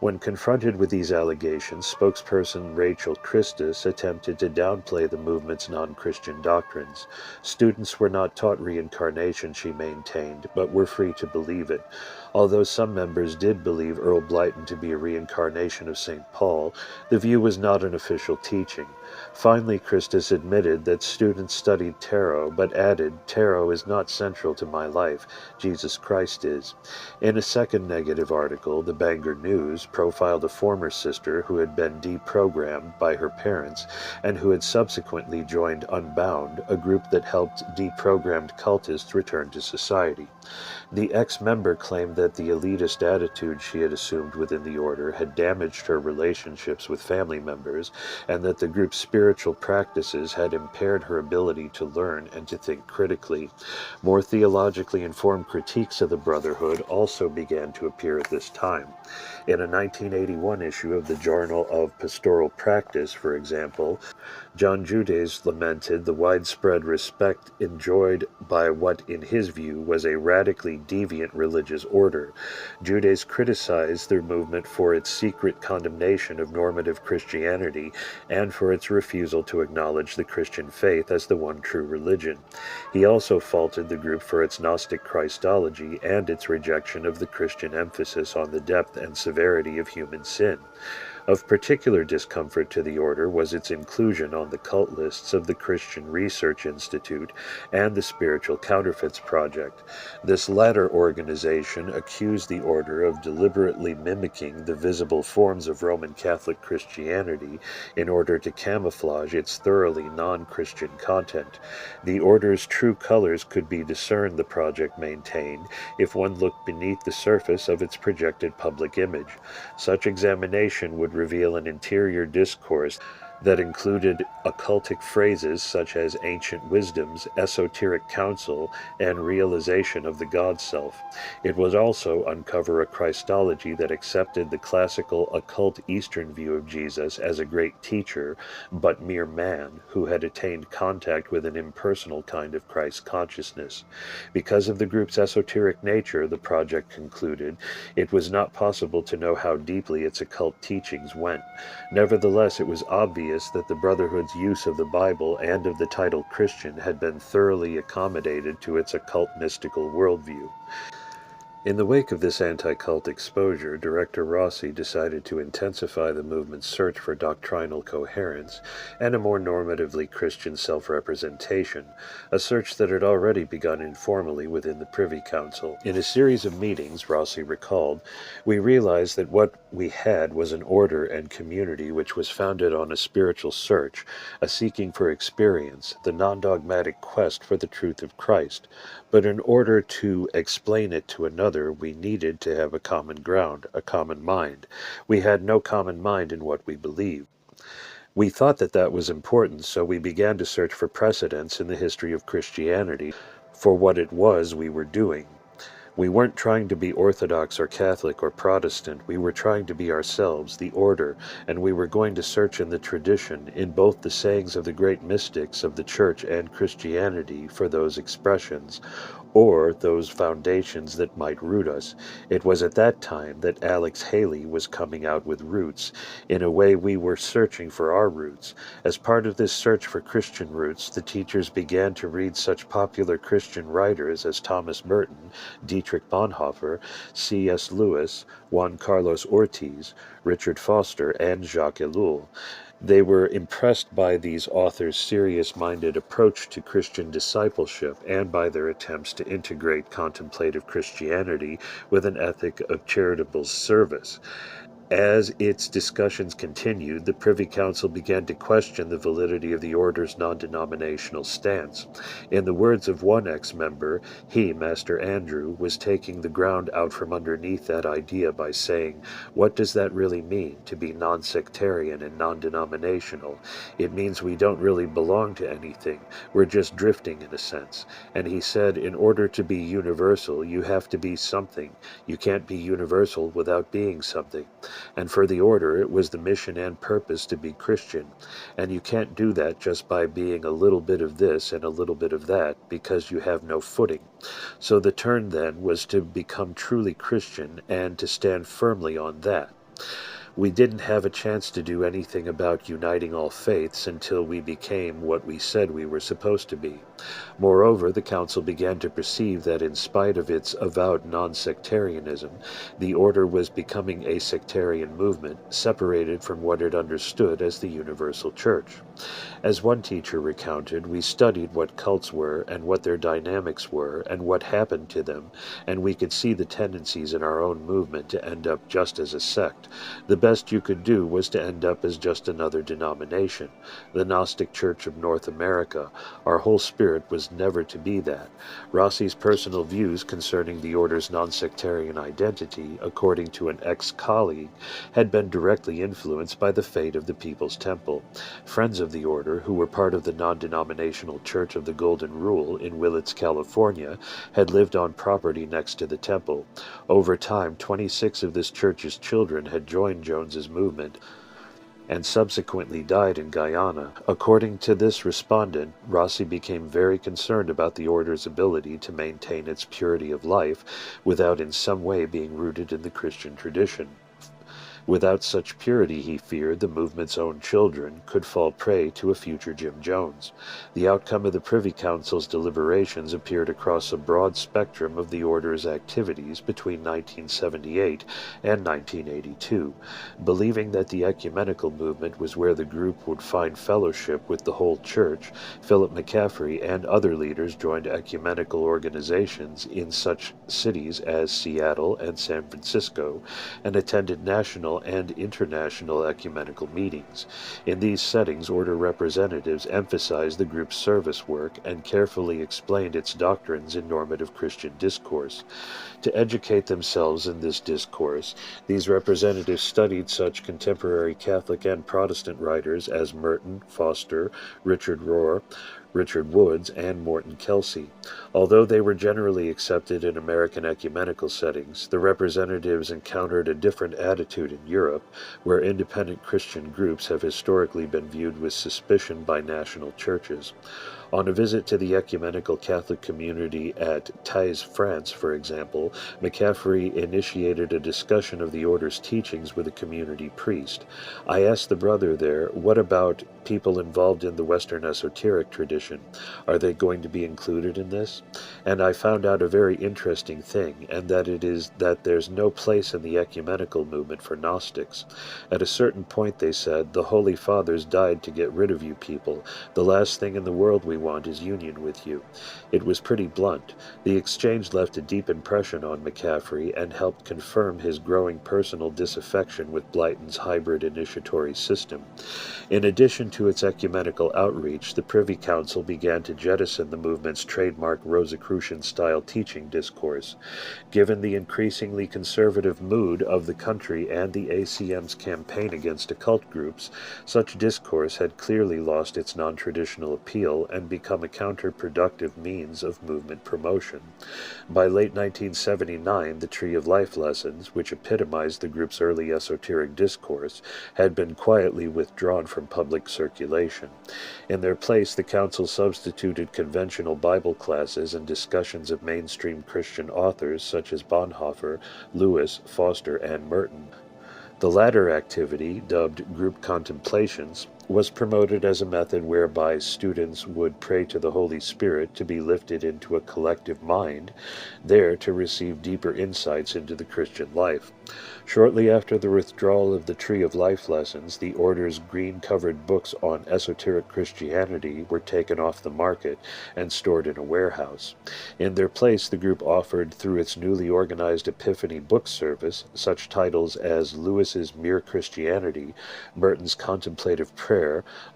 When confronted with these allegations, spokesperson Rachel Christus attempted to downplay the movement's non-Christian doctrines. Students were not taught reincarnation, she maintained, but were free to believe it. Although some members did believe Earl Blyton to be a reincarnation of St. Paul, the view was not an official teaching. Finally, Christus admitted that students studied tarot, but added, tarot is not central to my life, Jesus Christ is. In a second negative article, the Bangor News profiled a former sister who had been deprogrammed by her parents and who had subsequently joined Unbound, a group that helped deprogrammed cultists return to society. The ex-member claimed that the elitist attitude she had assumed within the order had damaged her relationships with family members, and that the group's spiritual practices had impaired her ability to learn and to think critically. More theologically informed critiques of the Brotherhood also began to appear at this time. In a 1981 issue of the Journal of Pastoral Practice, for example, John Judes lamented the widespread respect enjoyed by what, in his view, was a radically deviant religious order. Judes criticized their movement for its secret condemnation of normative Christianity and for its refusal to acknowledge the Christian faith as the one true religion. He also faulted the group for its Gnostic Christology and its rejection of the Christian emphasis on the depth and severity of human sin. Of particular discomfort to the order was its inclusion on the cult lists of the Christian Research Institute and the Spiritual Counterfeits Project. This latter organization accused the order of deliberately mimicking the visible forms of Roman Catholic Christianity in order to camouflage its thoroughly non-Christian content. The order's true colors could be discerned, the project maintained, if one looked beneath the surface of its projected public image. Such examination would reveal an interior discourse that included occultic phrases such as ancient wisdoms, esoteric counsel, and realization of the God self. It would also uncover a Christology that accepted the classical occult Eastern view of Jesus as a great teacher, but mere man who had attained contact with an impersonal kind of Christ consciousness. Because of the group's esoteric nature, the project concluded, it was not possible to know how deeply its occult teachings went. Nevertheless, it was obvious that the Brotherhood's use of the Bible and of the title Christian had been thoroughly accommodated to its occult mystical worldview. In the wake of this anti-cult exposure, Director Rossi decided to intensify the movement's search for doctrinal coherence and a more normatively Christian self-representation, a search that had already begun informally within the Privy Council. In a series of meetings, Rossi recalled, we realized that what we had was an order and community which was founded on a spiritual search, a seeking for experience, the non-dogmatic quest for the truth of Christ. But in order to explain it to another, we needed to have a common ground, a common mind. We had no common mind in what we believed. We thought that that was important, so we began to search for precedents in the history of Christianity for what it was we were doing. We weren't trying to be Orthodox or Catholic or Protestant. We were trying to be ourselves, the order, and we were going to search in the tradition, in both the sayings of the great mystics of the Church and Christianity, for those expressions, or those foundations that might root us. It was at that time that Alex Haley was coming out with Roots. In a way, we were searching for our roots. As part of this search for Christian roots, the teachers began to read such popular Christian writers as Thomas Merton, Dietrich Bonhoeffer, C.S. Lewis, Juan Carlos Ortiz, Richard Foster, and Jacques Ellul. They were impressed by these authors' serious-minded approach to Christian discipleship and by their attempts to integrate contemplative Christianity with an ethic of charitable service. As its discussions continued, the Privy Council began to question the validity of the order's non-denominational stance. In the words of one ex-member, he, Master Andrew, was taking the ground out from underneath that idea by saying, what does that really mean, to be non-sectarian and non-denominational? It means we don't really belong to anything. We're just drifting in a sense. And he said, in order to be universal, you have to be something. You can't be universal without being something. And for the order, it was the mission and purpose to be Christian. And you can't do that just by being a little bit of this and a little bit of that, because you have no footing. So the turn then was to become truly Christian and to stand firmly on that. We didn't have a chance to do anything about uniting all faiths until we became what we said we were supposed to be. Moreover, the Council began to perceive that in spite of its avowed non-sectarianism, the order was becoming a sectarian movement, separated from what it understood as the universal church. As one teacher recounted, we studied what cults were and what their dynamics were and what happened to them, and we could see the tendencies in our own movement to end up just as a sect. The best you could do was to end up as just another denomination. The Gnostic Church of North America, our whole spirit spirit was never to be that. Rossi's personal views concerning the order's non-sectarian identity, according to an ex-colleague, had been directly influenced by the fate of the People's Temple. Friends of the order, who were part of the non-denominational Church of the Golden Rule in Willits, California, had lived on property next to the temple. Over time, 26 of this church's children had joined Jones's movement and subsequently died in Guyana. According to this respondent, Rossi became very concerned about the order's ability to maintain its purity of life without in some way being rooted in the Christian tradition. Without such purity, he feared, the movement's own children could fall prey to a future Jim Jones. The outcome of the Privy Council's deliberations appeared across a broad spectrum of the order's activities between 1978 and 1982. Believing that the ecumenical movement was where the group would find fellowship with the whole church, Phillip McCaffrey and other leaders joined ecumenical organizations in such cities as Seattle and San Francisco, and attended national and international ecumenical meetings. In these settings, order representatives emphasized the group's service work and carefully explained its doctrines in normative Christian discourse. To educate themselves in this discourse, these representatives studied such contemporary Catholic and Protestant writers as Merton, Foster, Richard Rohr, Richard Woods, and Morton Kelsey. Although they were generally accepted in American ecumenical settings, the representatives encountered a different attitude in Europe, where independent Christian groups have historically been viewed with suspicion by national churches. On a visit to the ecumenical Catholic community at Thais, France, for example, McCaffrey initiated a discussion of the order's teachings with a community priest. I asked the brother there, what about people involved in the Western esoteric tradition? Are they going to be included in this? And I found out a very interesting thing, and that it is that there's no place in the ecumenical movement for Gnostics. At a certain point, they said, the Holy Fathers died to get rid of you people. The last thing in the world we want is union with you. It was pretty blunt. The exchange left a deep impression on McCaffrey and helped confirm his growing personal disaffection with Blyton's hybrid initiatory system. In addition to its ecumenical outreach, the Privy Council began to jettison the movement's trademark Rosicrucian-style teaching discourse. Given the increasingly conservative mood of the country and the ACM's campaign against occult groups, such discourse had clearly lost its non-traditional appeal and become a counterproductive means of movement promotion. By late 1979, the Tree of Life lessons, which epitomized the group's early esoteric discourse, had been quietly withdrawn from public circulation. In their place, the Council substituted conventional Bible classes and discussions of mainstream Christian authors such as Bonhoeffer, Lewis, Foster, and Merton. The latter activity, dubbed Group Contemplations, was promoted as a method whereby students would pray to the Holy Spirit to be lifted into a collective mind, there to receive deeper insights into the Christian life. Shortly after the withdrawal of the Tree of Life lessons, the order's green-covered books on esoteric Christianity were taken off the market and stored in a warehouse. In their place, the group offered, through its newly organized Epiphany book service, such titles as Lewis's Mere Christianity, Merton's Contemplative Prayer,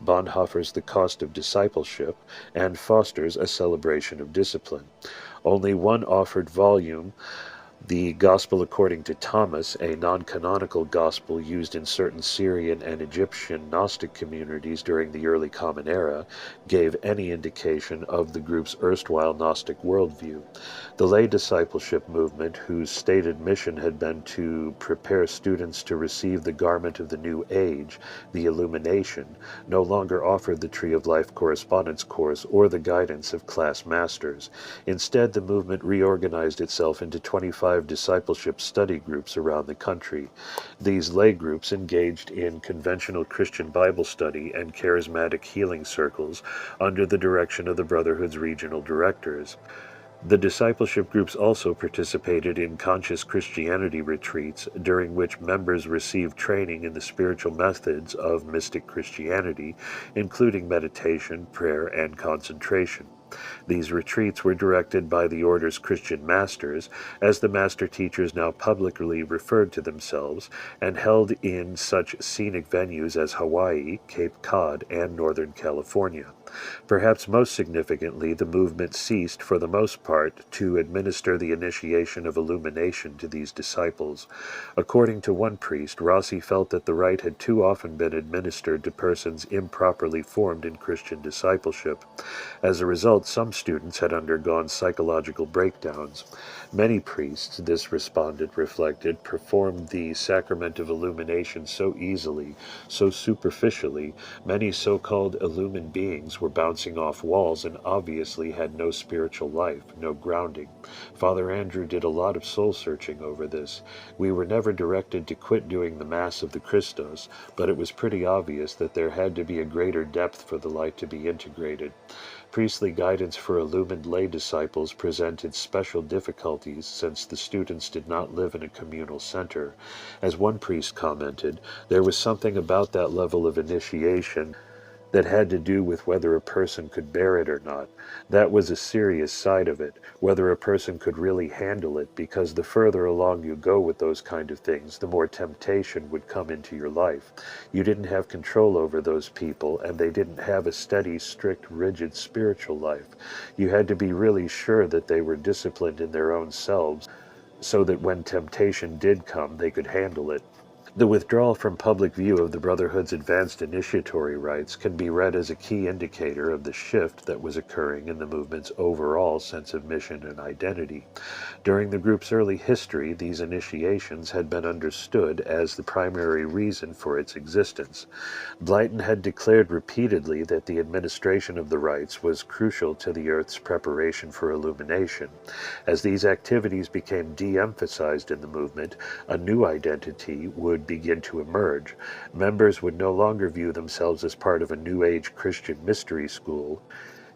Bonhoeffer's The Cost of Discipleship, and Foster's A Celebration of Discipline. Only one offered volume, The Gospel According to Thomas, a non-canonical gospel used in certain Syrian and Egyptian Gnostic communities during the early Common Era, gave any indication of the group's erstwhile Gnostic worldview. The lay discipleship movement, whose stated mission had been to prepare students to receive the garment of the new age, the illumination, no longer offered the Tree of Life correspondence course or the guidance of class masters. Instead, the movement reorganized itself into 25 discipleship study groups around the country. These lay groups engaged in conventional Christian Bible study and charismatic healing circles under the direction of the Brotherhood's regional directors. The discipleship groups also participated in conscious Christianity retreats, during which members received training in the spiritual methods of mystic Christianity, including meditation, prayer, and concentration. These retreats were directed by the order's Christian masters, as the master teachers now publicly referred to themselves, and held in such scenic venues as Hawaii, Cape Cod, and Northern California. Perhaps most significantly, the movement ceased, for the most part, to administer the initiation of illumination to these disciples. According to one priest, Rossi felt that the rite had too often been administered to persons improperly formed in Christian discipleship. As a result, some students had undergone psychological breakdowns. Many priests, this respondent reflected, performed the sacrament of illumination so easily, so superficially. Many so-called illumined beings were bouncing off walls and obviously had no spiritual life, no grounding. Father Andrew did a lot of soul-searching over this. We were never directed to quit doing the Mass of the Christos, but it was pretty obvious that there had to be a greater depth for the light to be integrated. Priestly guidance for illumined lay disciples presented special difficulties since the students did not live in a communal center. As one priest commented, there was something about that level of initiation that had to do with whether a person could bear it or not. That was a serious side of it, whether a person could really handle it, because the further along you go with those kind of things, the more temptation would come into your life. You didn't have control over those people, and they didn't have a steady, strict, rigid spiritual life. You had to be really sure that they were disciplined in their own selves, so that when temptation did come, they could handle it. The withdrawal from public view of the Brotherhood's advanced initiatory rites can be read as a key indicator of the shift that was occurring in the movement's overall sense of mission and identity. During the group's early history, these initiations had been understood as the primary reason for its existence. Blyton had declared repeatedly that the administration of the rites was crucial to the Earth's preparation for illumination. As these activities became de-emphasized in the movement, a new identity would begin to emerge. Members would no longer view themselves as part of a New Age Christian mystery school,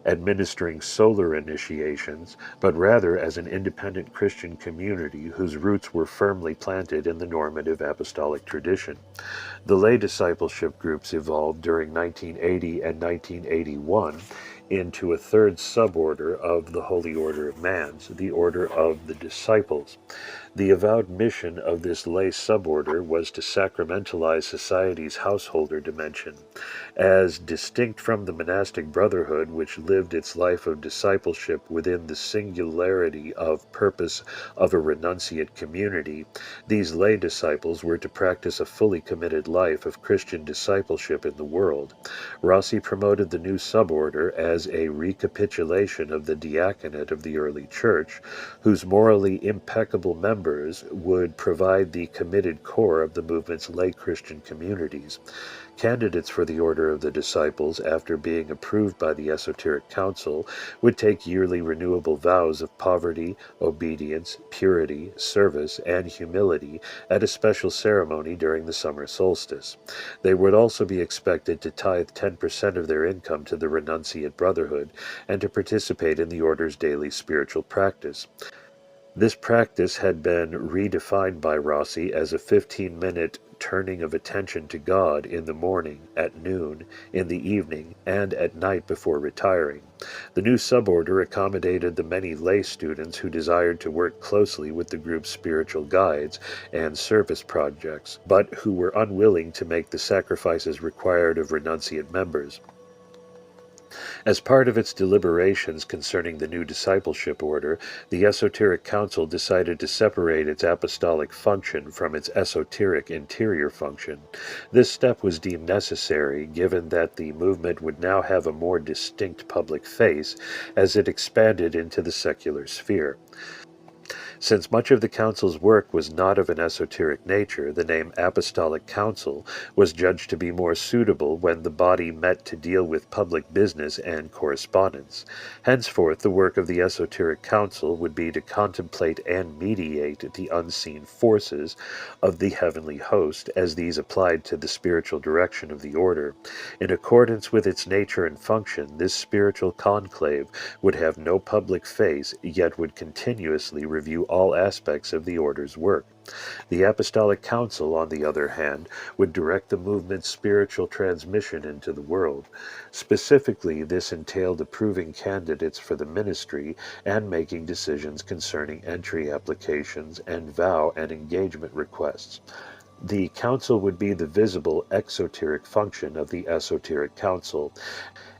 administering solar initiations, but rather as an independent Christian community whose roots were firmly planted in the normative apostolic tradition. The lay discipleship groups evolved during 1980 and 1981 into a third suborder of the Holy Order of Mans, the Order of the Disciples. The avowed mission of this lay suborder was to sacramentalize society's householder dimension. As distinct from the monastic brotherhood, which lived its life of discipleship within the singularity of purpose of a renunciate community, these lay disciples were to practice a fully committed life of Christian discipleship in the world. Rossi promoted the new suborder as a recapitulation of the diaconate of the early church, whose morally impeccable members would provide the committed core of the movement's lay Christian communities. Candidates for the Order of the Disciples, after being approved by the Esoteric Council, would take yearly renewable vows of poverty, obedience, purity, service, and humility at a special ceremony during the summer solstice. They would also be expected to tithe 10% of their income to the renunciate brotherhood and to participate in the order's daily spiritual practice. This practice had been redefined by Rossi as a 15-minute turning of attention to God in the morning, at noon, in the evening, and at night before retiring. The new suborder accommodated the many lay students who desired to work closely with the group's spiritual guides and service projects, but who were unwilling to make the sacrifices required of renunciate members. As part of its deliberations concerning the new discipleship order, the Esoteric Council decided to separate its apostolic function from its esoteric interior function. This step was deemed necessary, given that the movement would now have a more distinct public face as it expanded into the secular sphere. Since much of the Council's work was not of an esoteric nature, the name Apostolic Council was judged to be more suitable when the body met to deal with public business and correspondence. Henceforth, the work of the Esoteric Council would be to contemplate and mediate the unseen forces of the heavenly host as these applied to the spiritual direction of the order. In accordance with its nature and function, this spiritual conclave would have no public face, yet would continuously review all aspects of the order's work. The Apostolic Council, on the other hand, would direct the movement's spiritual transmission into the world. Specifically, this entailed approving candidates for the ministry and making decisions concerning entry applications and vow and engagement requests. The council would be the visible exoteric function of the esoteric council,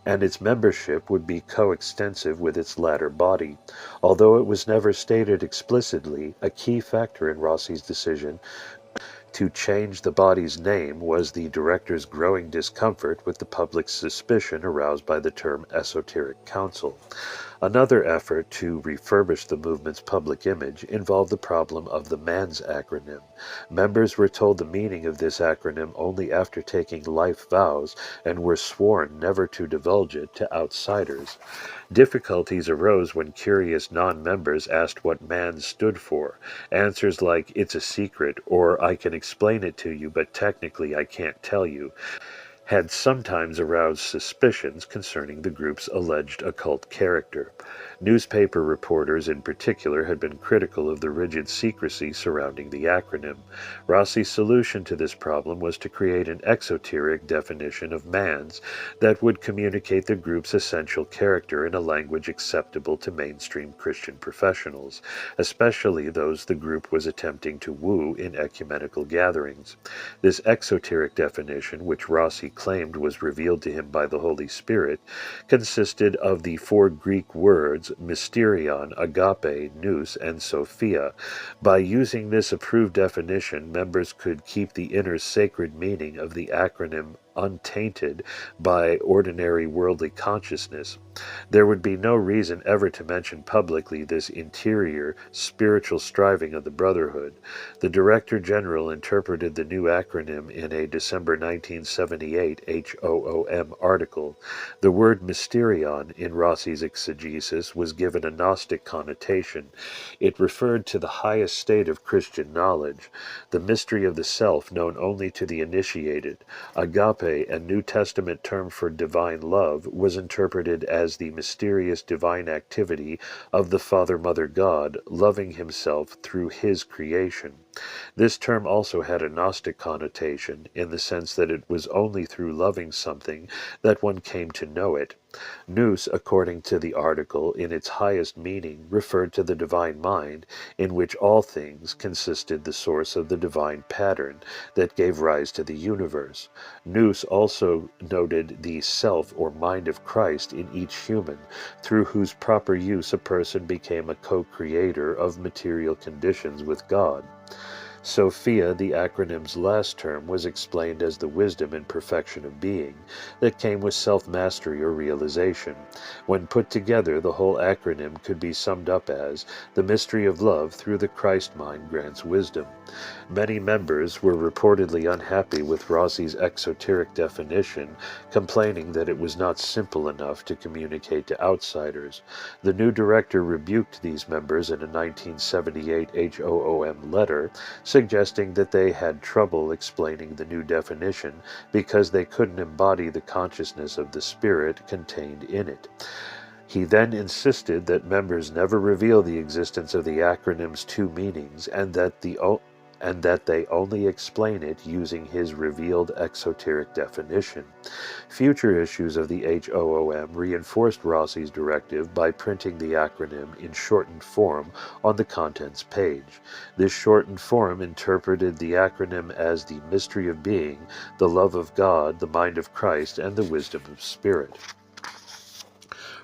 and its membership would be coextensive with its latter body. Although it was never stated explicitly, a key factor in Rossi's decision to change the body's name was the director's growing discomfort with the public suspicion aroused by the term esoteric council. Another effort to refurbish the movement's public image involved the problem of the MANS acronym. Members were told the meaning of this acronym only after taking life vows and were sworn never to divulge it to outsiders. Difficulties arose when curious non-members asked what MANS stood for. Answers like, "It's a secret," or "I can explain it to you, but technically I can't tell you," had sometimes aroused suspicions concerning the group's alleged occult character. Newspaper reporters in particular had been critical of the rigid secrecy surrounding the acronym. Rossi's solution to this problem was to create an exoteric definition of MANS that would communicate the group's essential character in a language acceptable to mainstream Christian professionals, especially those the group was attempting to woo in ecumenical gatherings. This exoteric definition, which Rossi claimed was revealed to him by the Holy Spirit, consisted of the four Greek words mysterion, agape, nous, and sophia. By using this approved definition, members could keep the inner sacred meaning of the acronym untainted by ordinary worldly consciousness. There would be no reason ever to mention publicly this interior, spiritual striving of the Brotherhood. The Director General interpreted the new acronym in a December 1978 HOOM article. The word mysterion in Rossi's exegesis was given a Gnostic connotation. It referred to the highest state of Christian knowledge, the mystery of the self known only to the initiated. Agape, a New Testament term for divine love, was interpreted as the mysterious divine activity of the Father-Mother God, loving himself through his creation. This term also had a Gnostic connotation, in the sense that it was only through loving something that one came to know it. Nous, according to the article, in its highest meaning, referred to the divine mind, in which all things consisted the source of the divine pattern that gave rise to the universe. Nous also noted the self or mind of Christ in each human, through whose proper use a person became a co-creator of material conditions with God. Sophia, the acronym's last term, was explained as the wisdom and perfection of being that came with self-mastery or realization. When put together, the whole acronym could be summed up as, the mystery of love through the Christ mind grants wisdom. Many members were reportedly unhappy with Rossi's exoteric definition, complaining that it was not simple enough to communicate to outsiders. The new director rebuked these members in a 1978 HOOM letter, suggesting that they had trouble explaining the new definition because they couldn't embody the consciousness of the Spirit contained in it. He then insisted that members never reveal the existence of the acronym's two meanings, and that they only explain it using his revealed exoteric definition. Future issues of the HOOM reinforced Rossi's directive by printing the acronym in shortened form on the contents page. This shortened form interpreted the acronym as the mystery of being, the love of God, the mind of Christ, and the wisdom of Spirit.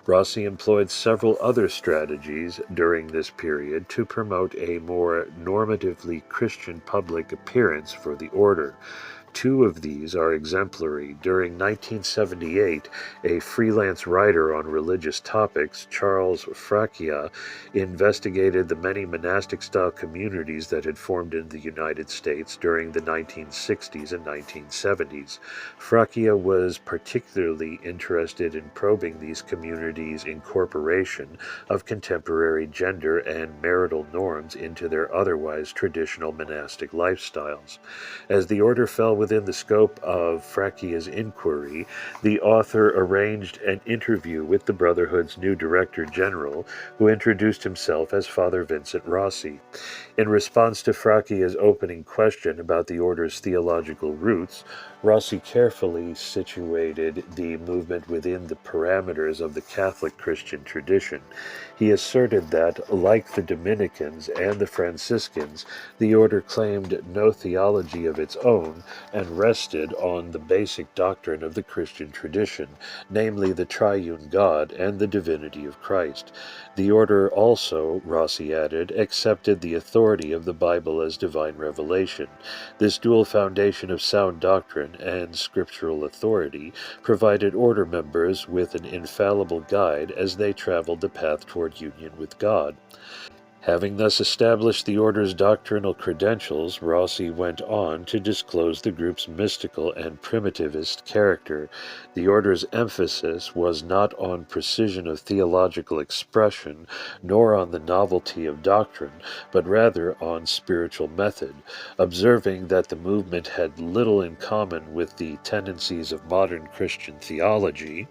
Rossi employed several other strategies during this period to promote a more normatively Christian public appearance for the order. Two of these are exemplary. During 1978, a freelance writer on religious topics, Charles Fracchia, investigated the many monastic-style communities that had formed in the United States during the 1960s and 1970s. Fracchia was particularly interested in probing these communities' incorporation of contemporary gender and marital norms into their otherwise traditional monastic lifestyles. As the order fell within the scope of Fracchia's inquiry, the author arranged an interview with the Brotherhood's new Director General, who introduced himself as Father Vincent Rossi. In response to Fracchia's opening question about the order's theological roots, Rossi carefully situated the movement within the parameters of the Catholic Christian tradition. He asserted that, like the Dominicans and the Franciscans, the order claimed no theology of its own and rested on the basic doctrine of the Christian tradition, namely the triune God and the divinity of Christ. The order also, Rossi added, accepted the authority of the Bible as divine revelation. This dual foundation of sound doctrine and scriptural authority provided order members with an infallible guide as they traveled the path toward union with God. Having thus established the order's doctrinal credentials, Rossi went on to disclose the group's mystical and primitivist character. The order's emphasis was not on precision of theological expression, nor on the novelty of doctrine, but rather on spiritual method, observing that the movement had little in common with the tendencies of modern Christian theology,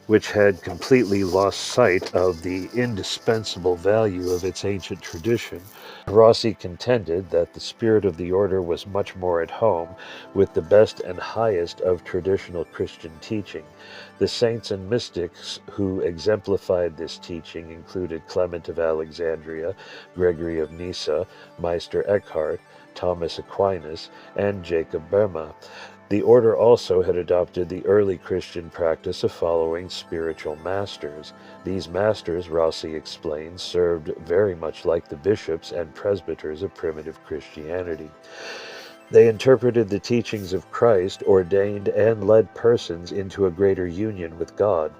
which had completely lost sight of the indispensable value of its ancient tradition. Rossi contended that the spirit of the order was much more at home with the best and highest of traditional Christian teaching. The saints and mystics who exemplified this teaching included Clement of Alexandria, Gregory of Nyssa, Meister Eckhart, Thomas Aquinas, and Jacob Boehme. The order also had adopted the early Christian practice of following spiritual masters. These masters, Rossi explained, served very much like the bishops and presbyters of primitive Christianity. They interpreted the teachings of Christ, ordained and led persons into a greater union with God.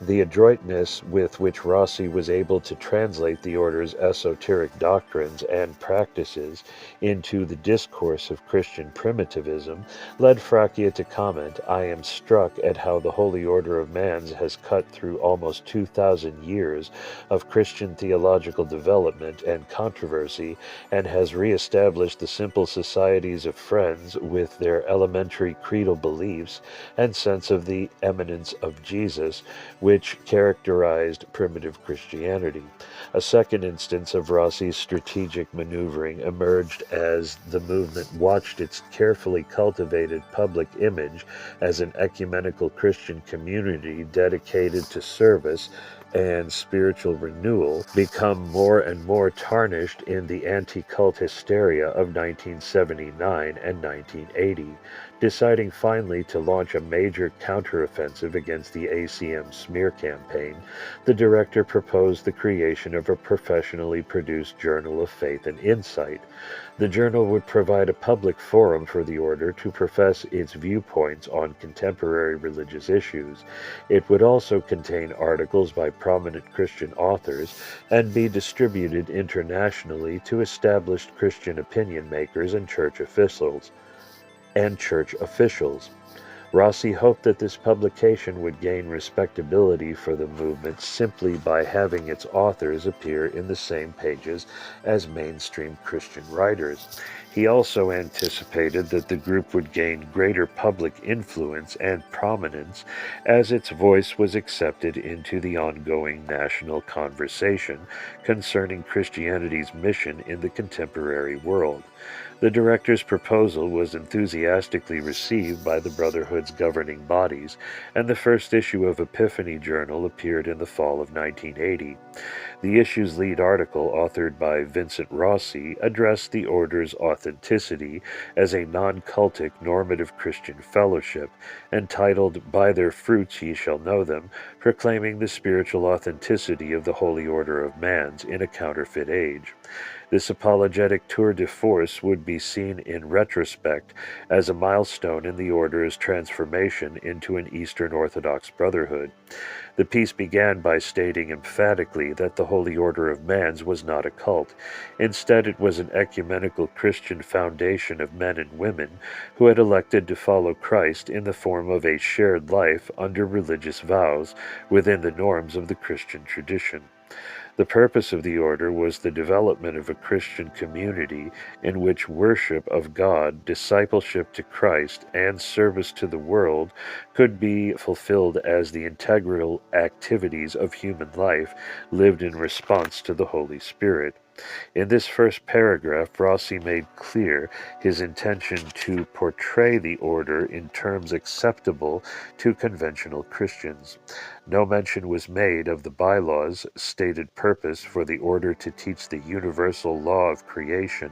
The adroitness with which Rossi was able to translate the order's esoteric doctrines and practices into the discourse of Christian primitivism led Fracchia to comment, "I am struck at how the Holy Order of Mans has cut through almost 2,000 years of Christian theological development and controversy and has re-established the simple societies of friends with their elementary creedal beliefs and sense of the eminence of Jesus, which characterized primitive Christianity." A second instance of Rossi's strategic maneuvering emerged as the movement watched its carefully cultivated public image as an ecumenical Christian community dedicated to service and spiritual renewal become more and more tarnished in the anti-cult hysteria of 1979 and 1980. Deciding finally to launch a major counteroffensive against the ACM smear campaign, the director proposed the creation of a professionally produced journal of faith and insight. The journal would provide a public forum for the order to profess its viewpoints on contemporary religious issues. It would also contain articles by prominent Christian authors and be distributed internationally to established Christian opinion makers and church officials. Rossi hoped that this publication would gain respectability for the movement simply by having its authors appear in the same pages as mainstream Christian writers. He also anticipated that the group would gain greater public influence and prominence as its voice was accepted into the ongoing national conversation concerning Christianity's mission in the contemporary world. The director's proposal was enthusiastically received by the Brotherhood's governing bodies, and the first issue of Epiphany Journal appeared in the fall of 1980. The issue's lead article, authored by Vincent Rossi, addressed the order's authenticity as a non-cultic normative Christian fellowship, entitled "By Their Fruits Ye Shall Know Them," proclaiming the spiritual authenticity of the Holy Order of Mans in a counterfeit age. This apologetic tour de force would be seen in retrospect as a milestone in the order's transformation into an Eastern Orthodox brotherhood. The piece began by stating emphatically that the Holy Order of Mans was not a cult. Instead, it was an ecumenical Christian foundation of men and women who had elected to follow Christ in the form of a shared life under religious vows within the norms of the Christian tradition. The purpose of the order was the development of a Christian community in which worship of God, discipleship to Christ, and service to the world could be fulfilled as the integral activities of human life lived in response to the Holy Spirit. In this first paragraph, Rossi made clear his intention to portray the order in terms acceptable to conventional Christians. No mention was made of the bylaws' stated purpose for the order to teach the universal law of creation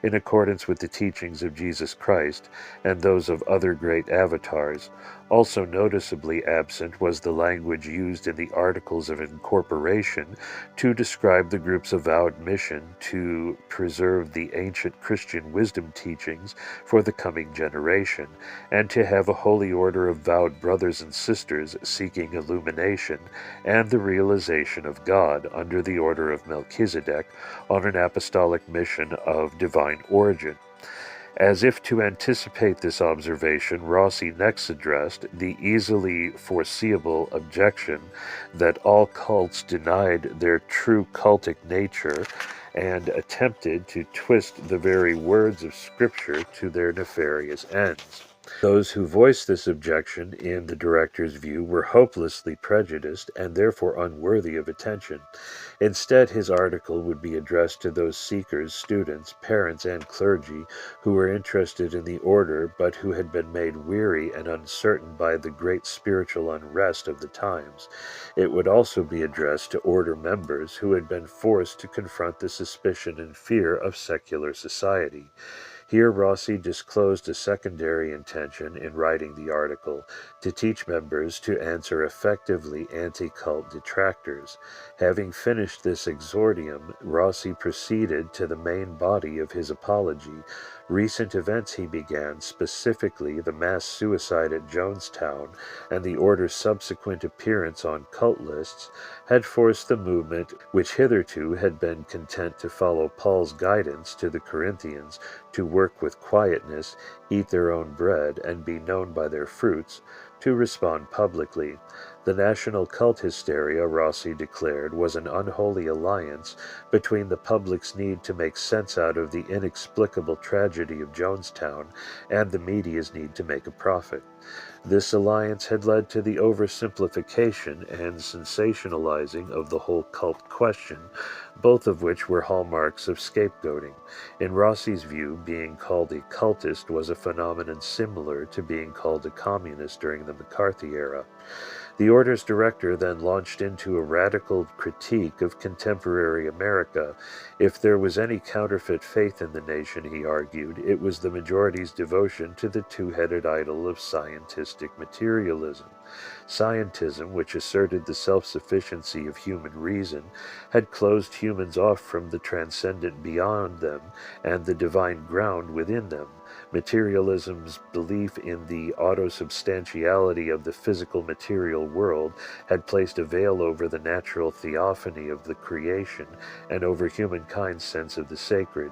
in accordance with the teachings of Jesus Christ and those of other great avatars. Also noticeably absent was the language used in the Articles of Incorporation to describe the group's avowed mission to preserve the ancient Christian wisdom teachings for the coming generation, and to have a holy order of vowed brothers and sisters seeking illumination and the realization of God under the order of Melchizedek on an apostolic mission of divine origin. As if to anticipate this observation, Rossi next addressed the easily foreseeable objection that all cults denied their true cultic nature and attempted to twist the very words of Scripture to their nefarious ends. Those who voiced this objection, in the director's view, were hopelessly prejudiced and therefore unworthy of attention. Instead, his article would be addressed to those seekers, students, parents, and clergy who were interested in the order but who had been made weary and uncertain by the great spiritual unrest of the times. It would also be addressed to order members who had been forced to confront the suspicion and fear of secular society. Here Rossi disclosed a secondary intention in writing the article, to teach members to answer effectively anti-cult detractors. Having finished this exordium, Rossi proceeded to the main body of his apology. Recent events, he began, specifically the mass suicide at Jonestown and the order's subsequent appearance on cult lists, had forced the movement, which hitherto had been content to follow Paul's guidance to the Corinthians, to work with quietness, eat their own bread, and be known by their fruits, to respond publicly. The national cult hysteria, Rossi declared, was an unholy alliance between the public's need to make sense out of the inexplicable tragedy of Jonestown and the media's need to make a profit. This alliance had led to the oversimplification and sensationalizing of the whole cult question, both of which were hallmarks of scapegoating. In Rossi's view, being called a cultist was a phenomenon similar to being called a communist during the McCarthy era. The order's director then launched into a radical critique of contemporary America. If there was any counterfeit faith in the nation, he argued, it was the majority's devotion to the two-headed idol of scientific materialism. Scientism, which asserted the self-sufficiency of human reason, had closed humans off from the transcendent beyond them and the divine ground within them. Materialism's belief in the autosubstantiality of the physical material world had placed a veil over the natural theophany of the creation and over humankind's sense of the sacred.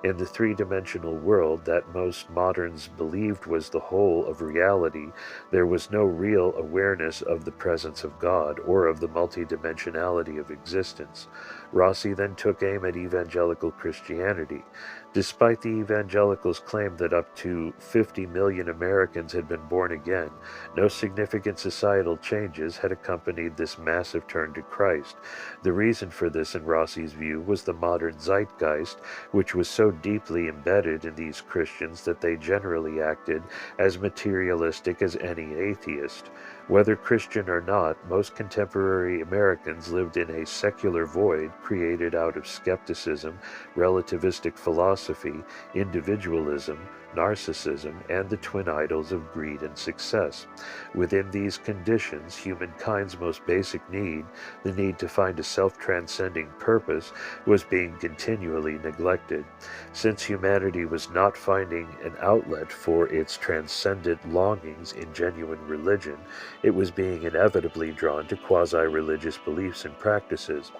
In the three-dimensional world that most moderns believed was the whole of reality, there was no real awareness of the presence of God or of the multidimensionality of existence. Rossi then took aim at evangelical Christianity. Despite the evangelicals' claim that up to 50 million Americans had been born again, no significant societal changes had accompanied this massive turn to Christ. The reason for this, in Rossi's view, was the modern zeitgeist, which was so deeply embedded in these Christians that they generally acted as materialistic as any atheist. Whether Christian or not, most contemporary Americans lived in a secular void created out of skepticism, relativistic philosophy, individualism, narcissism, and the twin idols of greed and success. Within these conditions, humankind's most basic need, the need to find a self-transcending purpose, was being continually neglected. Since humanity was not finding an outlet for its transcendent longings in genuine religion, it was being inevitably drawn to quasi-religious beliefs and practices.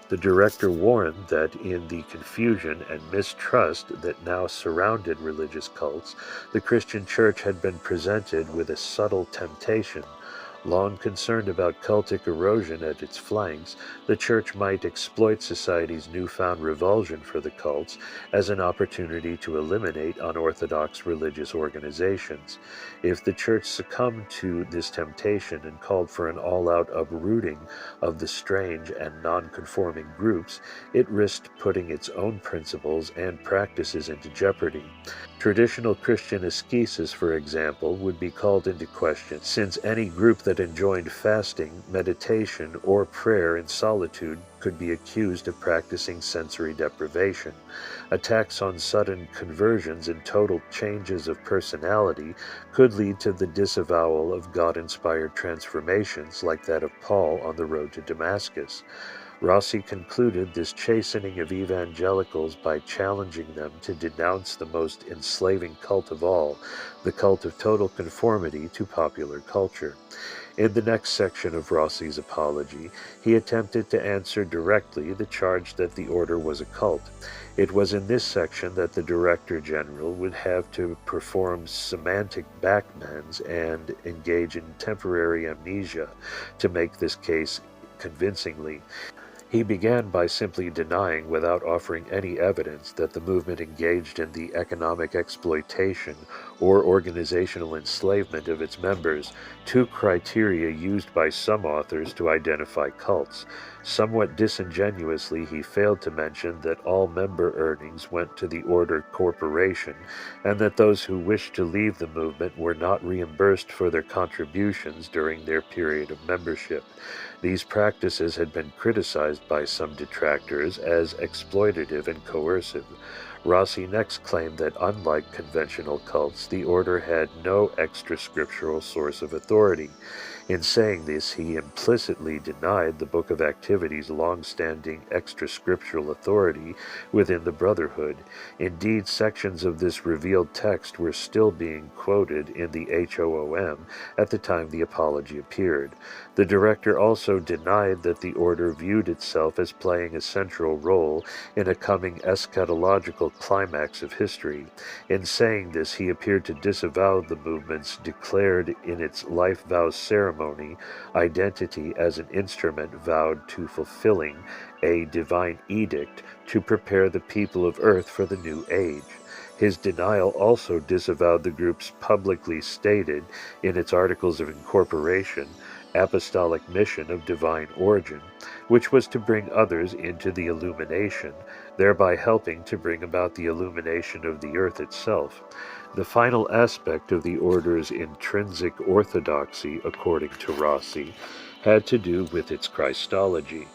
The director warned that in the confusion and mistrust that now surrounded religious cults, the Christian church had been presented with a subtle temptation. Long concerned about cultic erosion at its flanks, the Church might exploit society's newfound revulsion for the cults as an opportunity to eliminate unorthodox religious organizations. If the Church succumbed to this temptation and called for an all-out uprooting of the strange and non-conforming groups, it risked putting its own principles and practices into jeopardy. Traditional Christian ascesis, for example, would be called into question, since any group that enjoined fasting, meditation, or prayer in solitude could be accused of practicing sensory deprivation. Attacks on sudden conversions and total changes of personality could lead to the disavowal of God-inspired transformations like that of Paul on the road to Damascus. Rossi concluded this chastening of evangelicals by challenging them to denounce the most enslaving cult of all, the cult of total conformity to popular culture. In the next section of Rossi's apology, he attempted to answer directly the charge that the order was a cult. It was in this section that the Director General would have to perform semantic backbends and engage in temporary amnesia to make this case convincingly. He began by simply denying, without offering any evidence, that the movement engaged in the economic exploitation or organizational enslavement of its members, two criteria used by some authors to identify cults. Somewhat disingenuously, he failed to mention that all member earnings went to the Order Corporation, and that those who wished to leave the movement were not reimbursed for their contributions during their period of membership. These practices had been criticized by some detractors as exploitative and coercive. Rossi next claimed that unlike conventional cults, the order had no extra-scriptural source of authority. In saying this, he implicitly denied the Book of Activities' long-standing extra-scriptural authority within the Brotherhood. Indeed, sections of this revealed text were still being quoted in the HOOM at the time the apology appeared. The director also denied that the order viewed itself as playing a central role in a coming eschatological climax of history. In saying this, he appeared to disavow the movement's declared in its life vow ceremony identity as an instrument vowed to fulfilling a divine edict to prepare the people of earth for the new age. His denial also disavowed the group's publicly stated, in its Articles of Incorporation, apostolic mission of divine origin, which was to bring others into the illumination, thereby helping to bring about the illumination of the earth itself. The final aspect of the order's intrinsic orthodoxy, according to Rossi, had to do with its Christology.